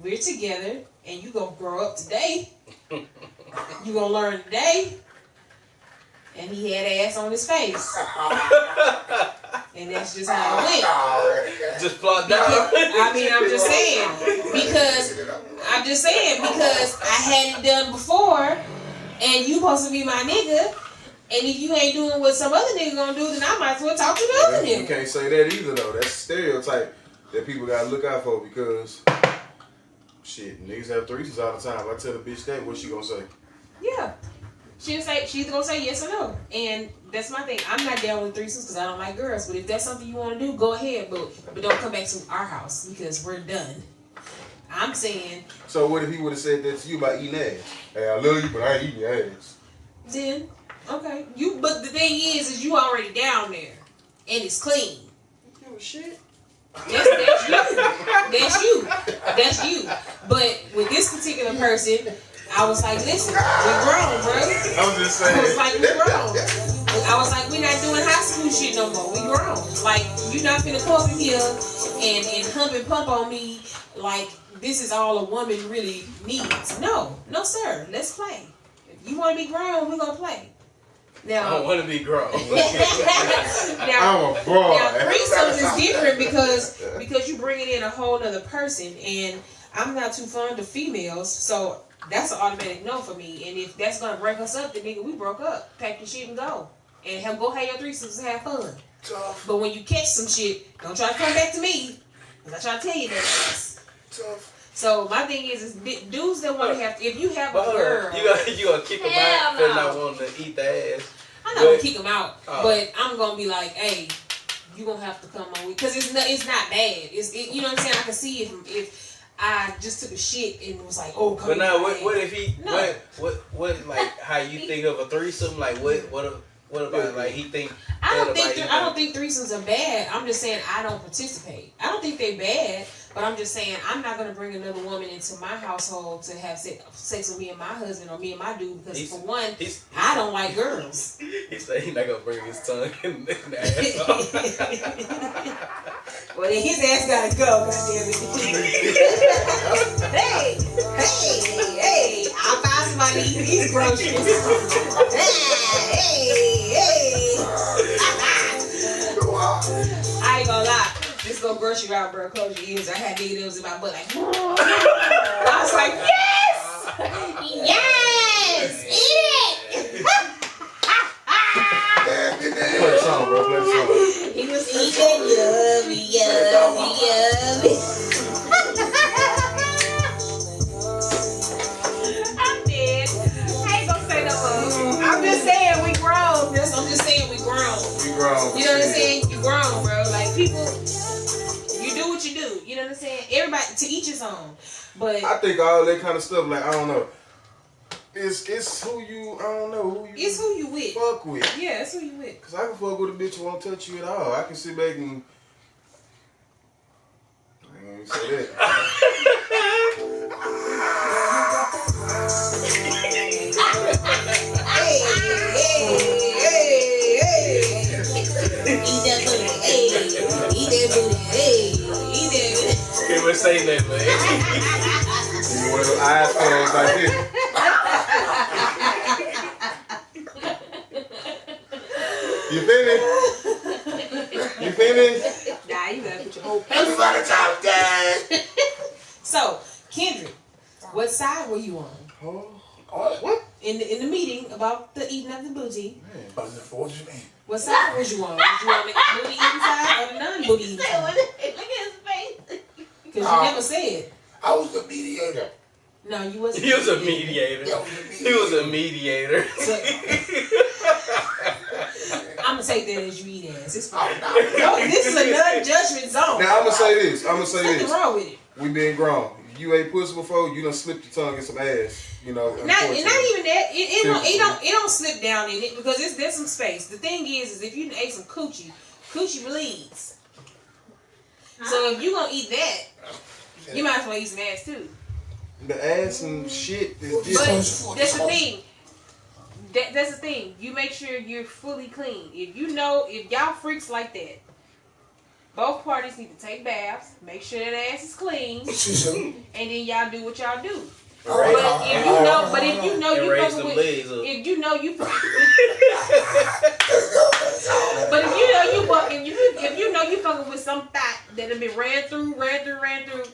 we're together, and you gonna grow up today. You gonna learn today. And he had ass on his face. And that's just how it went. Just plot down. I mean, I'm just saying. Because I had it done before, and you supposed to be my nigga. And if you ain't doing what some other nigga gonna do, then I might as well talk to the other You nigga. can't say that either, though. That's a stereotype that people gotta look out for because, shit, niggas have threesomes all the time. If I tell the bitch that, what's she gonna say? Yeah. She's gonna say yes or no. And that's my thing. I'm not down with threesomes because I don't like girls. But if that's something you want to do, go ahead. But don't come back to our house because we're done. I'm saying. So what if he would have said that to you about eating ass? Hey, I love you, but I ain't eating your ass. Then, okay. But the thing is you already down there. And it's clean. Oh, shit. That's you. That's you. But with this particular person, I was like, listen, we're grown, bro. I'm just saying. I was like, we're grown. I was like, we're not doing high school shit no more. We grown. Like, you're not finna come up in here and hump and pump on me like this is all a woman really needs. No, sir. Let's play. If you want to be grown, we're gonna play. Now, I don't want to be grown. I'm a boy. Now, threesomes is different because you bringing in a whole other person, and I'm not too fond of females, so that's an automatic no for me. And if that's gonna break us up, then nigga, we broke up. Pack your shit and go, and go have your threesomes and have fun. Tough. But when you catch some shit, don't try to come back to me, cause I try to tell you that. Tough. So my thing is dudes that want to have. If you have a But girl, you gonna kick them out for not wanting to eat the ass. I'm not gonna kick them out, but I'm gonna be like, hey, you gonna have to come on with, cause it's not bad. You know what I'm saying? I can see if I just took a shit and was like, oh, come But now, on, what if he? No. What like how you think of a threesome? Like what about like he think? I don't think threesomes are bad. I'm just saying I don't participate. I don't think they're bad, but I'm just saying I'm not gonna bring another woman into my household to have sex with me and my husband or me and my dude because for one, I don't like girls. He said he's not gonna bring his tongue in the ass off. Well, then his ass gotta go, goddammit. Hey, I'll find somebody to eat these groceries. Hey. I ain't gonna lie. Just go grocery out, bro. Close your ears. I had niggas that was in my butt like, I was like, yes, eat it. Play the song, bro. Play the song. He was eating yummy. I'm dead. I ain't gonna say no more. I'm just saying we grown. I'm just saying we grown. We grown. You know what I'm saying? You grown, bro. Like people, you do what you do. You know what I'm saying? Everybody to each his own. But I think all that kind of stuff, like, I don't know. it's who you, I don't know, who you It's who you with. fuck with. Yeah, it's who you with. Cause I can fuck with a bitch who won't touch you at all. I can sit back and I ain't gonna say that. Eat that booty, hey. Eat that booty, hey. Eat that booty. Can't even say that, man. You want them eyes closed like this. You finished? You finished? Nah, you gotta put your whole Everybody talk that. So, Kendrick, what side were you on? What? In the meeting about the eating of the booty, What you mean? what side was you on? Was you on the booty eating side or the non-booty eating side? Look at his face. Because you never said. I was the mediator. No, you wasn't. He was a mediator. Yeah, I was the mediator. He was a mediator. I'm gonna take that as you eat ass. It's fine. I'm not. No, this is a non-judgment zone. Now I'm gonna say this. Nothing wrong with it. We been grown. You ate pussy before, you done slipped your tongue in some ass. You know. Not even that. Typically. It don't slip down in it because there's some space. The thing is if you ate some coochie bleeds. So if you gonna eat that, you might as well eat some ass too. The ass and shit is But different. that's the thing. That's the thing. You make sure you're fully clean. If y'all freaks like that, both parties need to take baths, make sure that ass is clean, and then y'all do what y'all do. But if you know And you raise fucking them with, legs up. if you know you, but if you know you fucking with some thought that have been ran through,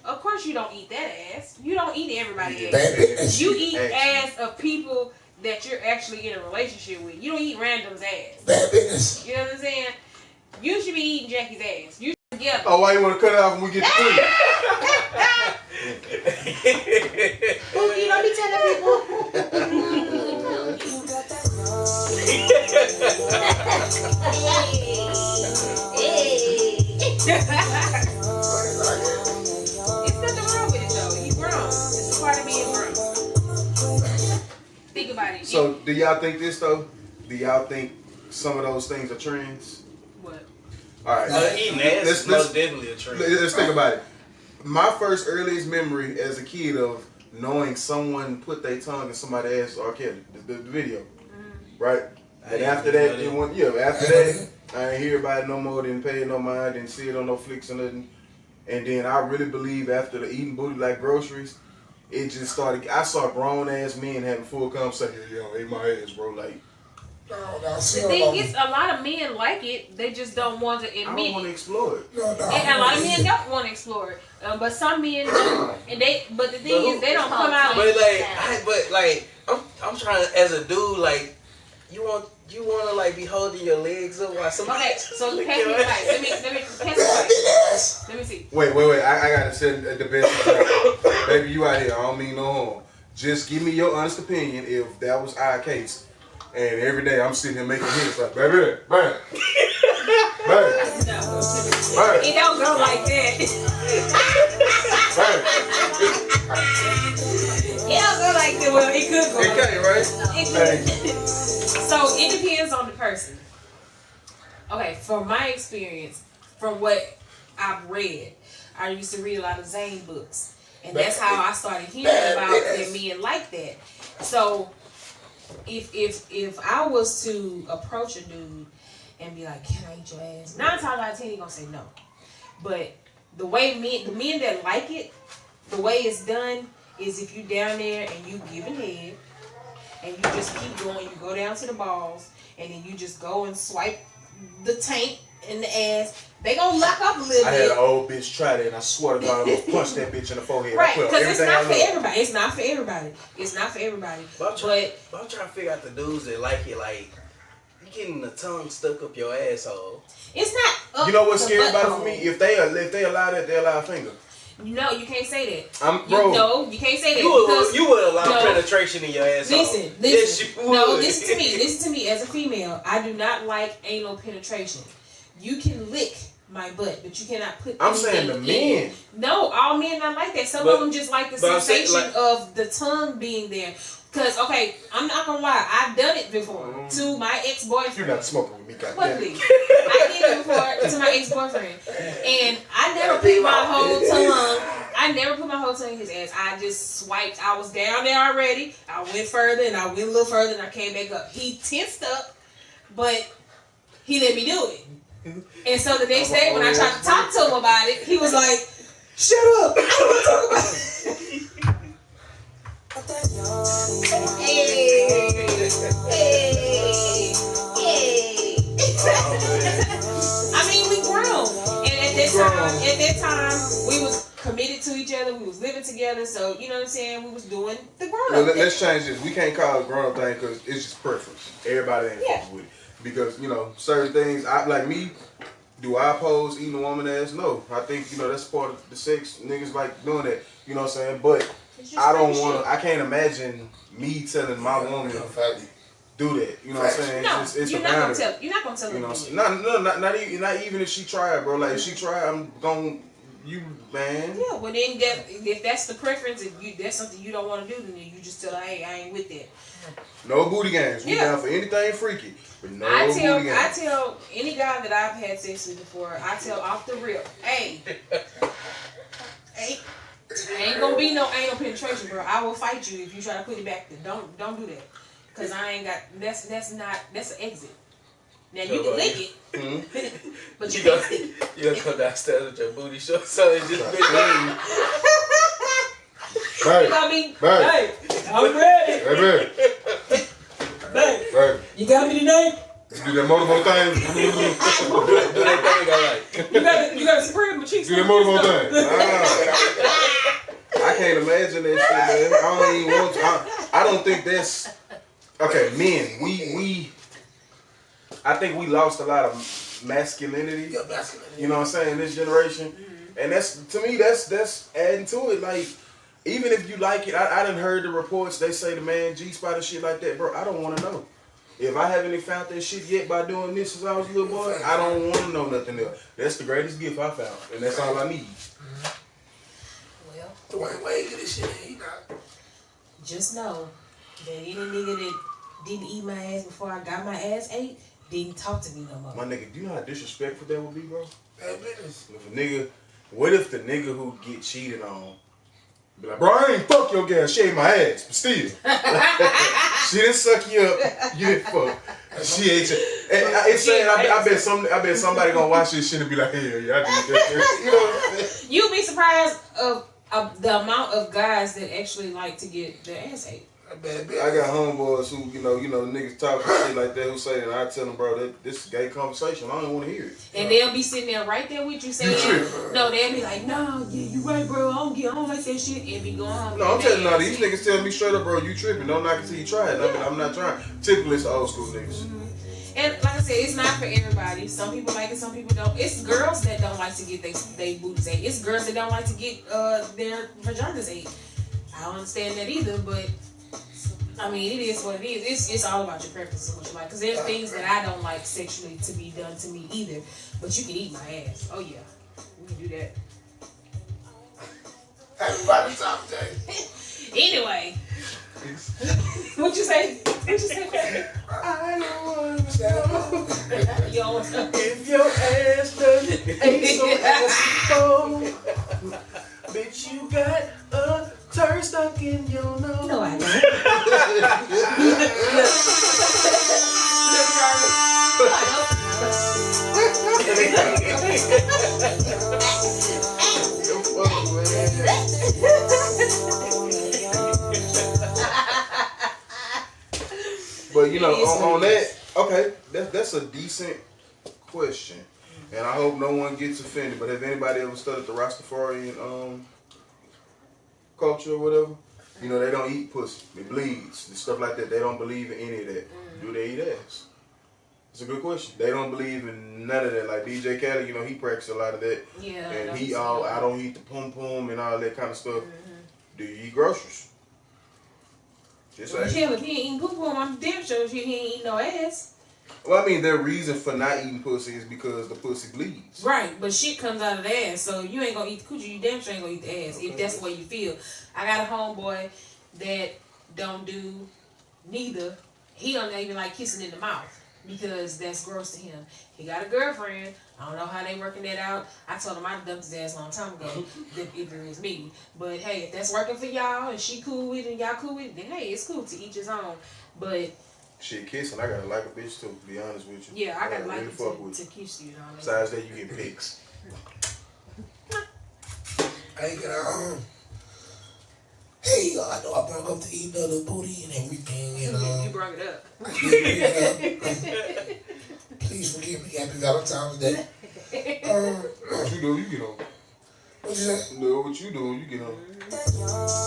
of course you don't eat that ass. You don't eat everybody's ass. You eat ass of people that you're actually in a relationship with. You don't eat random's ass. Bad business. You know what I'm saying? You should be eating Jackie's ass. You should together. Oh, why you want to cut it off when we get to clean? Boogie, don't be telling people. It's nothing wrong with it though. You grown. It's a part of being grown. Think about it. So, do y'all think this though? Do y'all think some of those things are trends? What? All right. Eating ass is most definitely a trend. Let's think about it. My first earliest memory as a kid of knowing someone put their tongue in somebody's ass, R. Kelly, the video, right? And after that, it went. Yeah, after that, I ain't hear about it no more. Didn't pay it no mind. Didn't see it on no flicks or nothing. And then I really believe after the eating booty like groceries, it just started. I saw grown ass men having full conversation. Yo, ate my ass, bro. Like. No, The thing is, a lot of men like it. They just don't want to I don't admit want to it. explore it. No, And a lot of men don't want to explore it. But some men do. And but the thing is, they don't come out. But I'm trying to, as a dude, like, you want to like be holding your legs up while somebody. Okay, so pass me the mic. Let me pass me the mic. Let me see. Wait. I gotta set the best example. Baby, you out here. I don't mean no harm. Just give me your honest opinion if that was our case. And every day I'm sitting here making hits like, baby, bang, bang, bang. It don't go like that. It don't go like that. Well, it could go. It like can't, right? It could. So it depends on the person. Okay, from my experience, from what I've read, I used to read a lot of Zane books, and that's how I started hearing about that men like that. So if I was to approach a dude and be like, "Can I eat your ass?" 9 times out of 10 he gonna say no. But the way the men that like it, the way it's done is if you down there and you giving head, and you just keep going, you go down to the balls, and then you just go and swipe the taint in the ass. They gonna lock up a little I bit. had an old bitch try that, and I swear to God, I almost punched that bitch in the forehead. Right, because it's not for everything. everybody. It's not for everybody. It's not for everybody. But I'm trying to figure out the dudes that like it, like, you getting the tongue stuck up your asshole. It's not. Up You know what's the scary about it butthole. for me? If they allow that, they allow a finger. No, you can't say that. Bro. You can't say that. You would allow No. penetration in your asshole. Listen. Yes, you would. No, listen to me. Listen to me. As a female, I do not like anal penetration. You can lick my butt, but you cannot put. I'm saying the men. No, all men not like that. Some of them just like the sensation of the tongue being there. Cause okay, I'm not gonna lie, I've done it before to my ex-boyfriend. You're not smoking with me, goddamn. I did it before to my ex-boyfriend, and I never put my whole tongue. I never put my whole tongue in his ass. I just swiped. I was down there already. I went further, and I went a little further, and I came back up. He tensed up, but he let me do it. And so the next day, when I tried to talk to him about it, he was like, "Shut up! I don't want to talk about it." I mean, we grown, and at that time, we was committed to each other. We was living together, so you know what I'm saying. We was doing the grown up. Well, let's change this. We can't call it grown up thing because it's just preference. Everybody ain't fucking with it because certain things. I like me. Do I oppose eating a woman ass? No. I think that's part of the sex. Niggas like doing that. You know what I'm saying? But I don't want to. I can't imagine me telling my woman to do that. You know what I'm saying? No, it's you're a not boundary. you're not gonna tell her. Not even if she tried, bro. Like if she tried, I'm gonna man. Yeah, well then if that's the preference, if that's something you don't want to do, then you just tell her, hey, I ain't with that. No booty games. We down for anything freaky, but no booty games. I tell any guy that I've had sex with before, I tell off the rip, hey, ain't gonna be no anal penetration, bro. I will fight you if you try to put it back there. Don't do that, cause I ain't got. That's an exit. Now you can lick it, but you can't. You gotta come downstairs with your booty short, so it's just big baby. Hey, hey, I'm ready. Hey, You got me tonight? do that motorboat thing. Do that thing I like. You got to spread my cheeks. Do that motorboat thing. I can't imagine that shit, man. I don't even want to. I don't think that's okay. Men, we. I think we lost a lot of masculinity. Yeah, masculinity. You know what I'm saying? This generation, and that's to me that's adding to it. Like even if you like it, I done heard the reports. They say the man G-spot and shit like that, bro. I don't want to know. If I haven't found that shit yet by doing this since I was a little boy, I don't want to know nothing else. That's the greatest gift I found, and that's all I need. Well, the way get this shit, he not. Just know that any nigga that didn't eat my ass before I got my ass ate didn't talk to me no more. My nigga, do you know how disrespectful that would be, bro? Bad business. What if the nigga who get cheated on be like, bro, I ain't fuck your girl, she ate my ass, but still. She didn't suck you up, you didn't fuck. She ate you. And it's saying, I bet somebody gonna watch this shit and be like, hell yeah, I did that. You know what I'm saying? You'd be surprised of the amount of guys that actually like to get their ass ate. I got homeboys who, niggas talk shit like that who say that. I tell them, bro, this is gay conversation. I don't want to hear it. And they'll be sitting there right there with you saying, no, they'll be like, no, yeah, you right, bro. I don't like that shit. And be going home. No, I'm telling you, these niggas tell me straight up, bro, you tripping. Don't knock it till you try it. I'm not trying. Typically, it's old school niggas. And like I said, it's not for everybody. Some people like it, some people don't. It's girls that don't like to get their booties ate. It's girls that don't like to get their vaginas ate. I don't understand that either, but I mean, it is what it is. It's all about your preferences and what you like. Because there's things that I don't like sexually to be done to me either. But you can eat my ass. Oh, yeah. We can do that. Everybody talk day. Anyway. What you say? I don't want to know. You don't want to know. If your ass doesn't ain't so ass bitch, you got a turd stuck in your nose. No, I don't. But on that, okay, that's a decent question, and I hope no one gets offended. But have anybody ever studied the Rastafarian culture or whatever? They don't eat pussy, it bleeds, and stuff like that. They don't believe in any of that. Do they eat ass? It's a good question. They don't believe in none of that. Like DJ Khaled, he practices a lot of that. Yeah. And I don't eat the pum pum and all that kind of stuff. Do you eat groceries? Just Yeah, if he ain't eating poo poo, I'm damn sure he ain't eating no ass. Well, I mean, their reason for not eating pussy is because the pussy bleeds. Right, but shit comes out of the ass, so you ain't gonna eat the coochie. You damn sure ain't gonna eat the ass if that's the way you feel. I got a homeboy that don't do neither. He don't even like kissing in the mouth because that's gross to him. He got a girlfriend. I don't know how they working that out. I told him I dumped his ass a long time ago if it was me. But hey, if that's working for y'all and she cool with it and y'all cool with it, then hey, it's cool to each his own. But shit, kissing, I gotta like a bitch too, to be honest with you. yeah, I gotta like really it fuck to with kiss you. You know what I mean? Besides that, you get pics. I ain't gonna, hey, I know I brought up the eating of the booty and everything, You brought it up. Please forgive me. Happy Valentine's Day. What you do, you get on. What you say? No, what you do, you get on.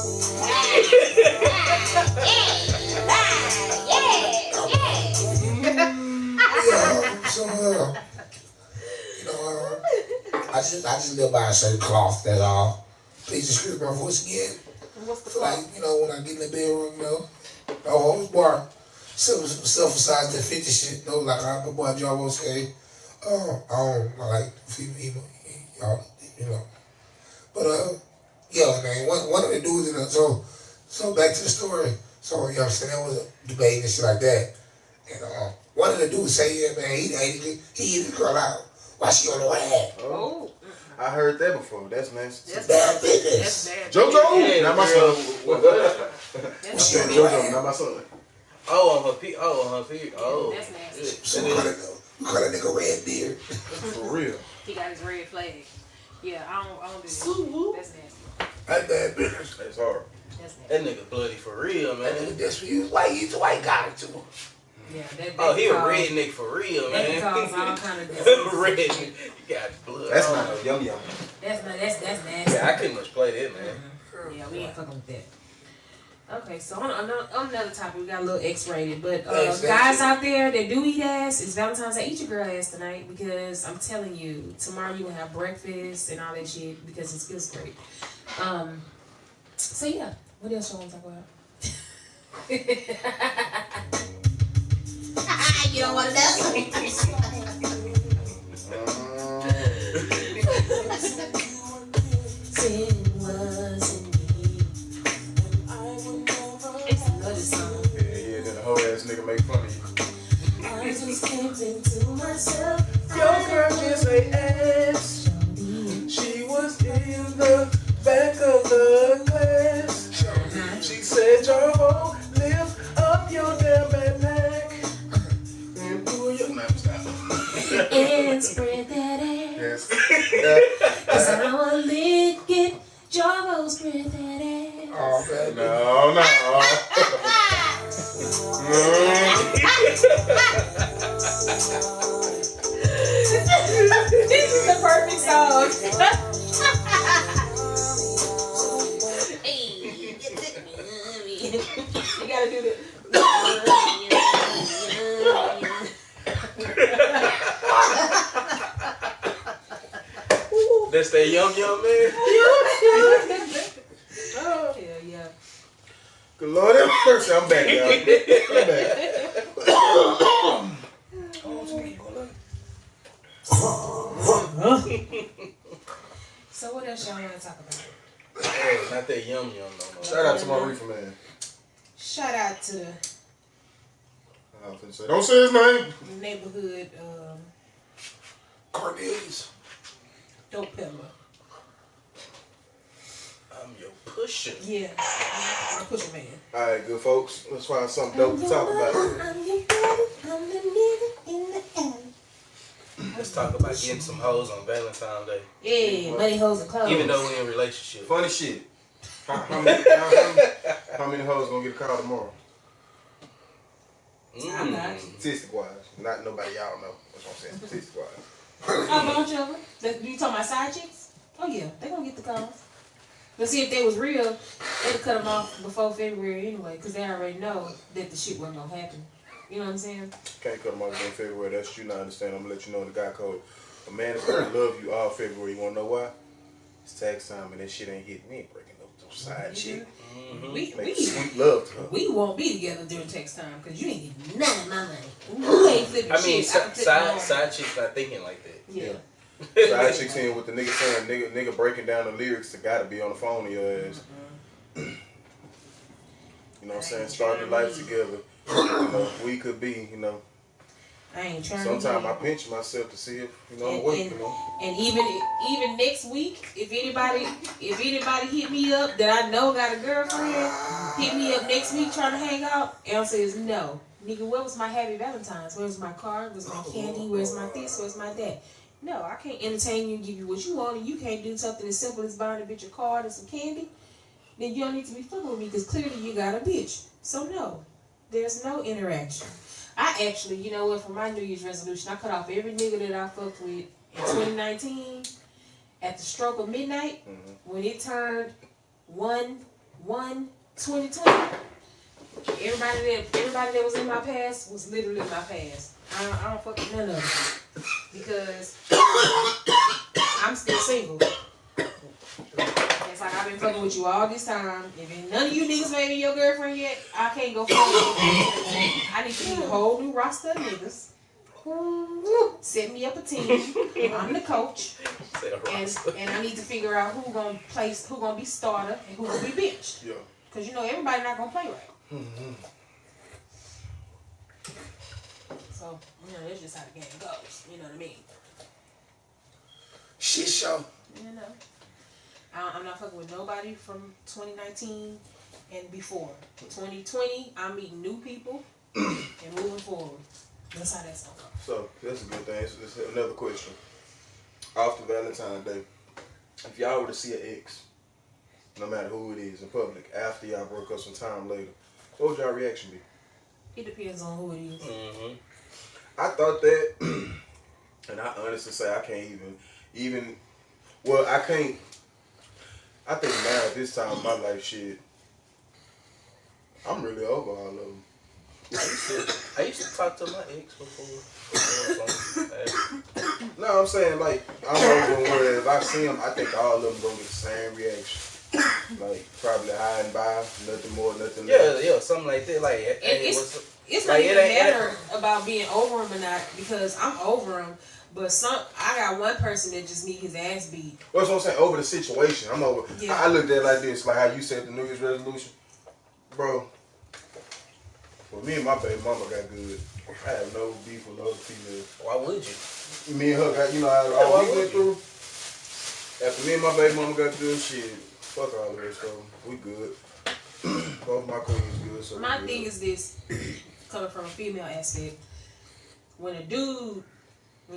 So, you know, I just live by a certain cloth, that's all. Please excuse my voice again. What's the Like, you know, when I get in the bedroom, you know, I always bar some stuff besides the 50 shit, you know, like my boy Jarvo say, I like female, y'all, you know. But, yeah, man, one of the dudes, you know, so back to the story. So, you know what I'm saying, there was a debate and shit like that. And one of the dudes say, yeah, man, he eat the girl out while she on the way. Oh. I heard that before. That's nasty. That's bad That's business. bad. JoJo? Yeah, Not my girl. son. That's She on bad. the JoJo, way. not my son. Oh, on her feet. Oh, That's nasty. So we call that nigga Red Beard. For real. He got his red flag. Yeah, I don't do that. That's nasty. That bad business. That's hard. That's nasty. that nigga bloody for real, That man. nigga that's for you. Why he's a white guy too? Yeah, that Oh, he a cause- redneck for real, That man. can cause all kind of diseases. Redneck. You got blood. That's on not him. a yum yum. That's nasty. Yeah, I couldn't much play that, man. Yeah, we ain't fucking with that. Okay, so on another topic, we got a little X-rated, but X-rated. guys out there that do eat ass, it's Valentine's Day. Eat your girl ass tonight because I'm telling you, tomorrow you will have breakfast and all that shit because it feels great. So yeah, what else you want to talk about? You don't want to know? It's another song. Yeah, then the whole ass nigga make fun of you. I just can't into myself. Your girl is a ass. She was in the back of the class. She said, Jarvo, lift up your damn back and pull your knives out. And spread that Yes. ass. Cause I wanna lick it. Jarvo, spread that ass. Oh man. No. This is the perfect song. You gotta do the. That's that yum man. Oh, yeah. Good Lord have mercy. I'm back, y'all. I'm back. So what else y'all want to talk about? Hey, not that yum no more. Shout out to my reefer man. Shout out to I was gonna say, don't say his name. neighborhood Cornelius. dope peddler. I'm your pusher. Yeah, I'm a pusher man. All right, good folks. Let's find something dope to talk about. I'm your brother, I'm the nigga in the alley. Let's talk about getting some hoes on Valentine's Day. Yeah, money, hoes, and clothes. Even though we're in a relationship. Funny shit. How many hoes gonna get a call tomorrow? I'm not. Statistic wise, not nobody y'all know. That's what I'm saying. Statistic wise. A bunch of them. You talking about side chicks? Oh yeah, they gonna get the calls. But see, if they was real, they'd cut them off before February anyway, because they already know that the shit wasn't gonna happen. You know what I'm saying? Can't cut them off in February. That's you not understand. I'm gonna let you know in the guy code. A man is gonna love you all February. You wanna know why? It's tax time and that shit ain't hitting. We ain't breaking no Side chick. We Make sweet love to her. we won't be together during text time because you ain't getting none of my money. You ain't flipping I mean, shit. I can flip my own. side chicks not thinking like that. Yeah. Side chick saying with the nigga saying nigga breaking down the lyrics to gotta be on the phone to your ass. You know what I'm saying? Starting life together. You know, we could be, you know. I ain't trying Sometimes to I pinch myself to see if, you know, I'm awake, you know. And even next week, if anybody hit me up that I know got a girlfriend, hit me up next week trying to hang out, answer is no. Nigga, where was my happy Valentine's? Where's my card? Where's my candy? Where's my this? Where's my that? No, I can't entertain you and give you what you want, and you can't do something as simple as buying a bitch a card and some candy. Then you don't need to be fucking with me because clearly you got a bitch. So no, there's no interaction. I actually, you know what, for my New Year's resolution, I cut off every nigga that I fucked with in 2019 at the stroke of midnight when it turned 1/1/2020. Everybody that was in my past was literally my past. I don't fuck with none of them because I'm still single. It's like I've been fucking with you all this time. If none of you niggas made me your girlfriend yet, I can't go forward. I need to need a whole new roster of niggas. Set me up a team. I'm the coach, and I need to figure out who gonna be starter, and who gonna be benched. Yeah. Cause you know everybody not gonna play right. So you know that's just how the game goes. You know what I mean? Shit show. You know. I'm not fucking with nobody from 2019 and before. 2020, I'm meeting new people and moving forward. That's how that's gonna go. So, that's a good thing. It's another question. After Valentine's Day, if y'all were to see an ex, no matter who it is, in public, after y'all broke up some time later, what would y'all reaction be? It depends on who it is. I thought that, and I honestly say I can't even, well, I can't. I think now at this time in my life, shit, I'm really over all of them. I used to talk to my ex before. No, I'm saying like I'm over them where if I see them, I think all of them gonna get the same reaction. Like probably high and by, nothing more, nothing less. Yeah, something like that. Like It's not even a matter about being over him or not because I'm over him. But I got one person that just need his ass beat. Well, that's what I'm saying, over the situation. I'm over. Yeah. I looked at it like this, like how you said the New Year's resolution. Bro, well, me and my baby mama got good. I have no beef with no other female. Why would you? Me and her got, you know, all we went through. After me and my baby mama got good, shit, fuck all the rest of them. We good. Both my queens good. So my thing is this, coming from a female aspect, when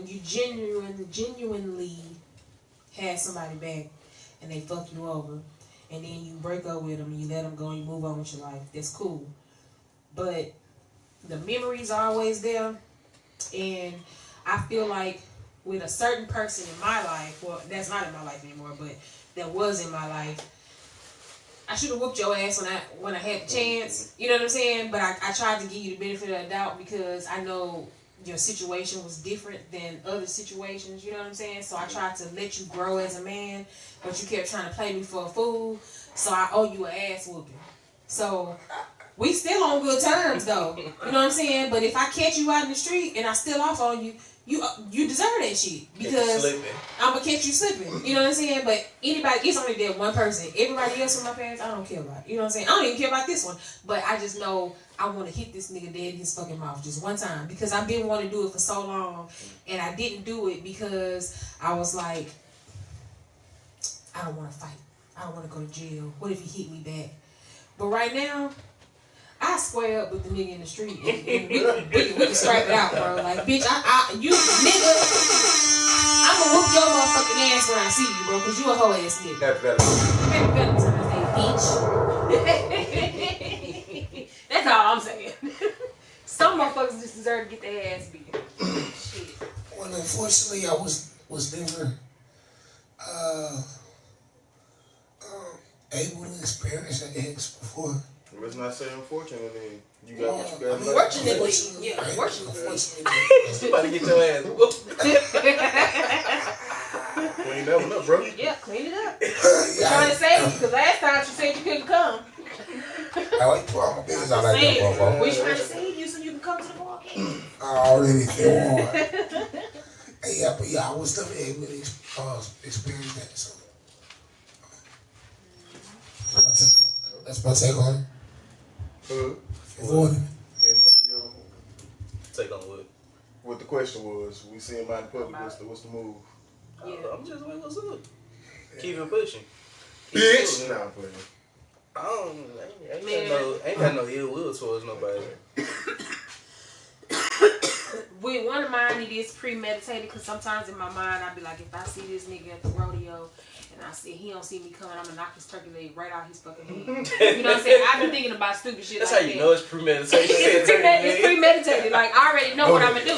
you genuinely had somebody back and they fuck you over, and then you break up with them and you let them go and you move on with your life, that's cool. But the memories are always there, and I feel like with a certain person in my life, well, that's not in my life anymore, but that was in my life, I should have whooped your ass when I had the chance. You know what I'm saying? But I tried to give you the benefit of the doubt because I know your situation was different than other situations, you know what I'm saying? So I tried to let you grow as a man, but you kept trying to play me for a fool, so I owe you an ass whooping. So we still on good terms though, you know what I'm saying? But if I catch you out in the street and I still off on you, you deserve that shit because I'm gonna catch you slipping. You know what I'm saying? But anybody, it's only that one person. Everybody else from my parents, I don't care about. You know what I'm saying? I don't even care about this one. But I just know I want to hit this nigga dead in his fucking mouth just one time because I've been wanting to do it for so long, and I didn't do it because I was like, I don't want to fight. I don't want to go to jail. What if he hit me back? But right now, I square up with the nigga in the street and we can stripe it out, bro. Like, bitch, you the nigga. I'ma whoop your motherfucking ass when I see you, bro, because you a hoe ass nigga. Happy Valentine's Happy Valentine's Day, bitch. That's all I'm saying. Some motherfuckers just deserve to get their ass beat. Shit. Well, unfortunately, I was never able to experience an ex before. Let's not say unfortunately. You got what you got. Unfortunately, yeah. Unfortunately. You about to get your ass whooped. Queen clean that one up, bro. Yeah, clean it up. Yeah, Trying to save you, because last time she said you couldn't come. I like to put all my business out like that, Saying, bro. we trying to save you so you can come to the ball game. I already feel on. Hey, yeah, but yeah, I was never able to experience that. So that's my take on it. Avoiding it. Anything you Take on what? what the question was? We see him out in public. What's the move? Yeah. I'm just waiting what's up. Keep it pushing. Bitch. Nah, I'm playing. I ain't got no ill will towards nobody. With one of mine, it is premeditated because sometimes in my mind, I be like, if I see this nigga at the rodeo and I see he don't see me coming, I'm gonna knock his turkey leg right out his fucking head. You know what I'm saying? I've been thinking about stupid shit That's like how that. you know it's premeditated. It's premeditated. Like, I already know what I'm gonna do.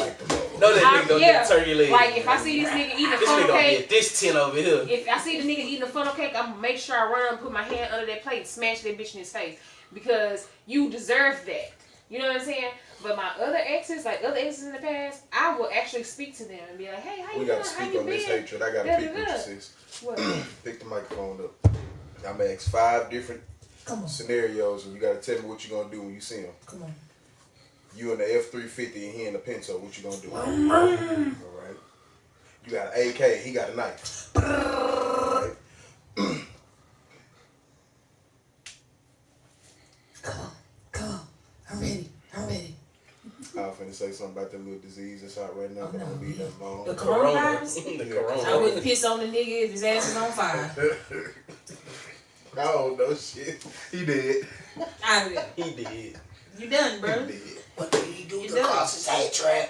No, that nigga gonna get turkey leg. Like, if I see this nigga eating a this funnel nigga gonna cake, get this 10 over here. if I see the nigga eating a funnel cake, I'm gonna make sure I run and put my hand under that plate and smash that bitch in his face. Because you deserve that. You know what I'm saying? But my other exes, like other exes in the past, I will actually speak to them and be like, hey, how you We doing? gotta How speak you on this been? hatred. I gotta pick what you sis. What? Pick the microphone up. I'm gonna ask 5 different Come on, scenarios, and you gotta tell me what you gonna do when you see him. come on. You in the F-350 and he in the Pinto. What you gonna do? All right. You got an AK. He got a knife. All right. Come on. I'm ready. I was finna say something about that little disease that's out right now, but I'm gonna leave that alone. The coronavirus? The corona. I wouldn't piss on the nigga if his ass is on fire. I don't know shit. He did. I did. He did. You done, bro. He did. What do you do You to done. cause this hatred?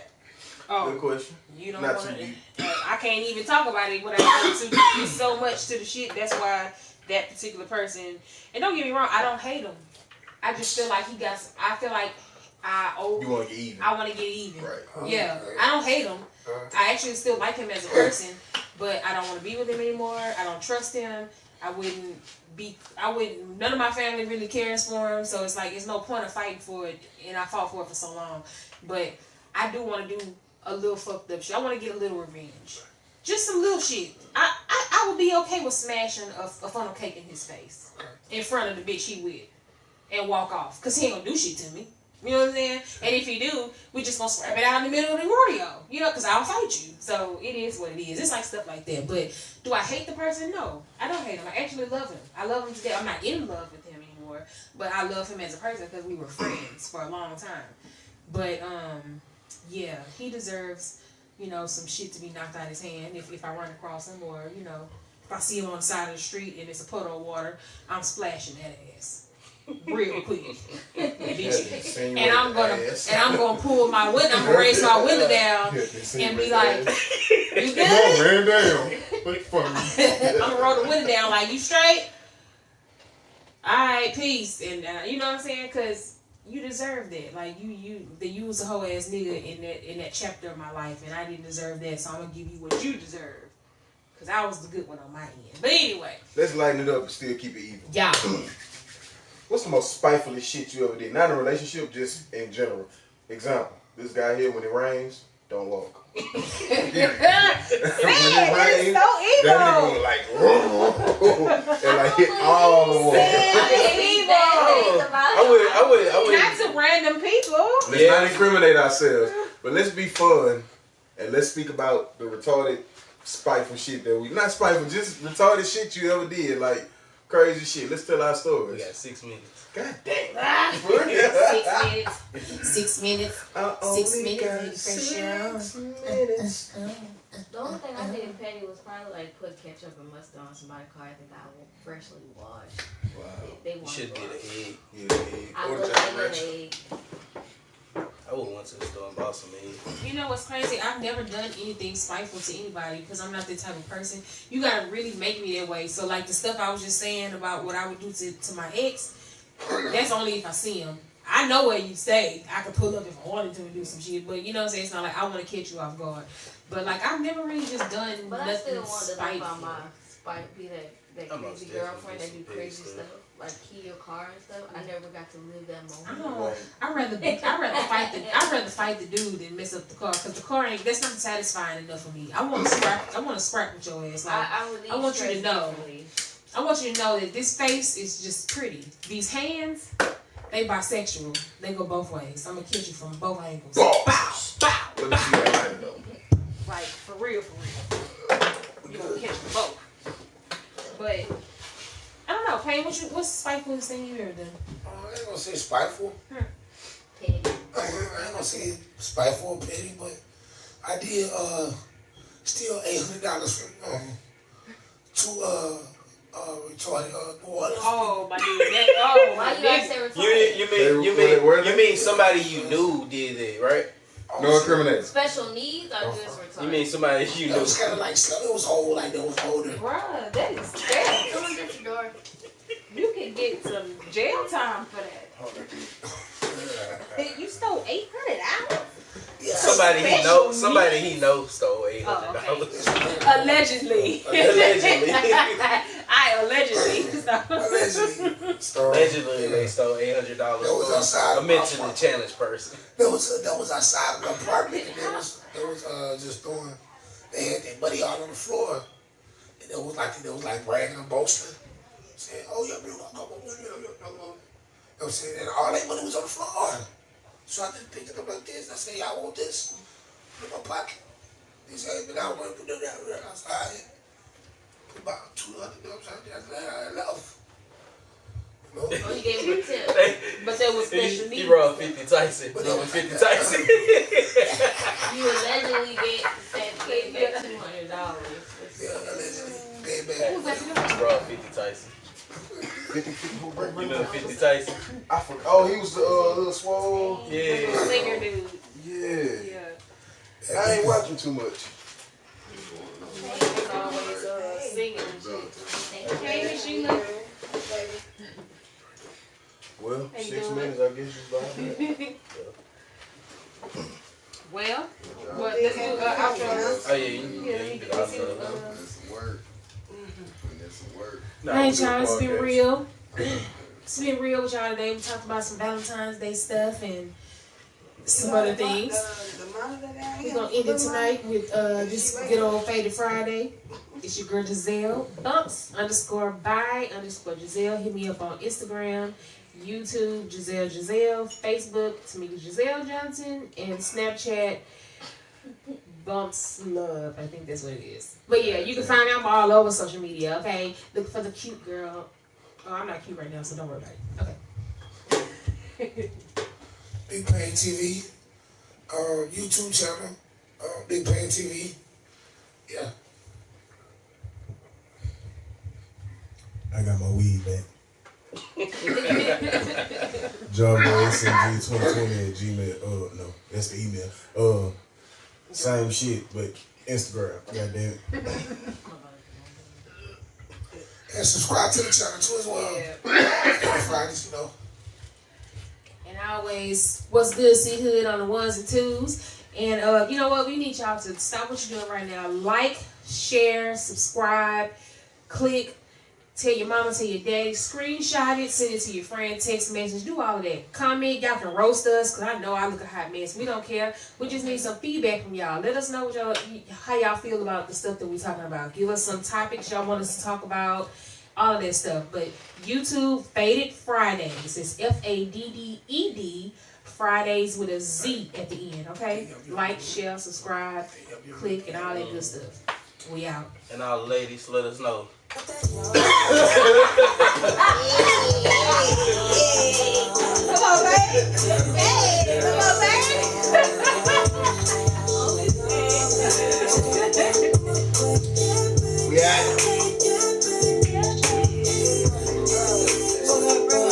Good Oh, question. you don't Not want too to. deep. I can't even talk about it without getting too so much to the shit. That's why that particular person. And don't get me wrong, I don't hate him. I just feel like he got. I feel like You wanna get even. I want to get even. Right. Yeah, I don't hate him. I actually still like him as a person, but I don't want to be with him anymore. I don't trust him. I wouldn't. None of my family really cares for him, so it's like there's no point of fighting for it, and I fought for it for so long. But I do want to do a little fucked up shit. I want to get a little revenge. Just some little shit. I would be okay with smashing a funnel cake in his face in front of the bitch he with and walk off, because he ain't gonna do shit to me. You know what I'm saying? And if he do, we just gonna scrap it out in the middle of the rodeo. You know, because I'll fight you. So it is what it is. It's like stuff like that. But do I hate the person? No. I don't hate him. I actually love him. I love him to death. I'm not in love with him anymore. But I love him as a person because we were friends for a long time. But, yeah, he deserves, you know, some shit to be knocked out of his hand if I run across him, or, you know, if I see him on the side of the street and it's a puddle of water, I'm splashing that ass. Real quick, bitches. And I'm gonna pull my window. I'm gonna raise my window down and be like, "You good?" Man down. Look funny. I'm gonna roll the window down like, "You straight?" All right, peace. And you know what I'm saying? Cause you deserve that. Like you was a hoe ass nigga in that chapter of my life, and I didn't deserve that. So I'm gonna give you what you deserve. Cause I was the good one on my end. But anyway, let's lighten it up and still keep it even. yeah. What's the most spitefulest shit you ever did? Not in a relationship, just in general. Example, this guy here, when it rains, don't walk. When it rains, so evil. that nigga like, and like hit all the water. I would. Not to random people. Let's not incriminate ourselves, but let's be fun and let's speak about the retarded, spiteful shit that not spiteful, just retarded shit you ever did, like crazy shit. Let's tell our stories. We got 6 minutes. God damn. 6 minutes. 6 minutes. 6 minutes. 6 minutes. The only thing I did petty was probably like put ketchup and mustard on somebody's car that got freshly washed. Wow. They You want should to get an egg. Yeah, egg. I Or looked Jack at Ranch. an egg. I would went to the store and bought some egg. You know what's crazy? I've never done anything spiteful to anybody because I'm not that type of person. You gotta really make me that way. So like the stuff I was just saying about what I would do to my ex, that's only if I see him. I know where you stay. I could pull up if I wanted to and do some shit, but you know what I'm saying? It's not like I want to catch you off guard. But like I've never really just done But I nothing still want to knock on spiteful. my be that I'm crazy most girlfriend that definitely do some crazy big stuff, like key your car and stuff. I never got to live that I moment. don't. I'd rather fight the dude than mess up the car because the car ain't. That's not satisfying enough for me. I want to scrap. I want to scrap with your ass. Like I want you to know. I want you to know that this face is just pretty. These hands, they bisexual. They go both ways. I'm gonna catch you from both angles. Bow, bow. Let me see that lighter though. Like for real. You gonna catch them both. But I don't know, Payne. What's the spitefulest thing you ever done? I ain't gonna say spiteful. Petty. I ain't gonna say spiteful or petty, but I did steal $800 from two retarded New Orleans. Oh my nigga, Why you gotta say retarded? You mean somebody you knew did it, right? No incrimination. Special needs or just retarded? You mean somebody you It knew? was kind of like stuff. It was old, like that was older. Bruh, that is bad. Someone's at your door. You can get some jail time for that. You stole $800? Yeah. Somebody he knows stole $800. Allegedly. Allegedly, they stole $800 That was outside. from a mentally challenged person. That was outside of the apartment, and they was just doing. They had their buddy out on the floor, and it was like bragging and boasting, saying, "Oh yeah, you know, I'm saying, and all that money was on the floor." So I just picked it up like this. I said, "Y'all want this?" Put in my pocket. He said, "But I want to put that outside." Put about $200 out there. I left. You know? Oh, you gave him a tip. But there was special needs. He robbed 50 Tyson. But Robbed 50 Tyson. You allegedly gave back $200. Yeah, allegedly. Paid back. He robbed 50 Tyson. 50 You know 50 Tyson? I forgot. Oh, he was the little swole. Yeah. Slinger dude. Yeah. I ain't watching too much. He's always singing and shit. Hey, Miss Sheila. Well, How you 6 doing? minutes, I guess you about Well, let's do outro. Oh yeah, you did awesome. Hey, y'all, it's been real. It's been real with y'all today. We talked about some Valentine's Day stuff and some other things. We're going to end it tonight with this good old Fadded Friday. It's your girl Jazelle. Bumps_by_Jazelle. Hit me up on Instagram, YouTube, Jazelle, Facebook, Tamika Jazelle Johnson, and Snapchat, Bumps Love. I think that's what it is. But yeah, you can find me. I'm all over social media, okay? Look for the cute girl. Oh, I'm not cute right now, so don't worry about it. Okay. Big PayneTV, YouTube channel, Big PayneTV. Yeah. I got my weed back. Jarvo SMG2020 at Gmail. No, that's the email. Same shit, but Instagram. Goddamn it. And subscribe to the channel too as well. Fridays, you know. And always, what's good, see hood on the ones and twos. And you know what? We need y'all to stop what you're doing right now. Like, share, subscribe, click. Tell your mama, tell your daddy, screenshot it, send it to your friend, text message, do all of that. Comment, y'all can roast us, because I know I look a hot mess. We don't care. We just need some feedback from y'all. Let us know how y'all feel about the stuff that we're talking about. Give us some topics y'all want us to talk about, all of that stuff. But YouTube, Fadded Fridayz. It's Fadded Fridays with a Z at the end, okay? Like, share, subscribe, click, and all that good stuff. We out. And all the ladies, let us know.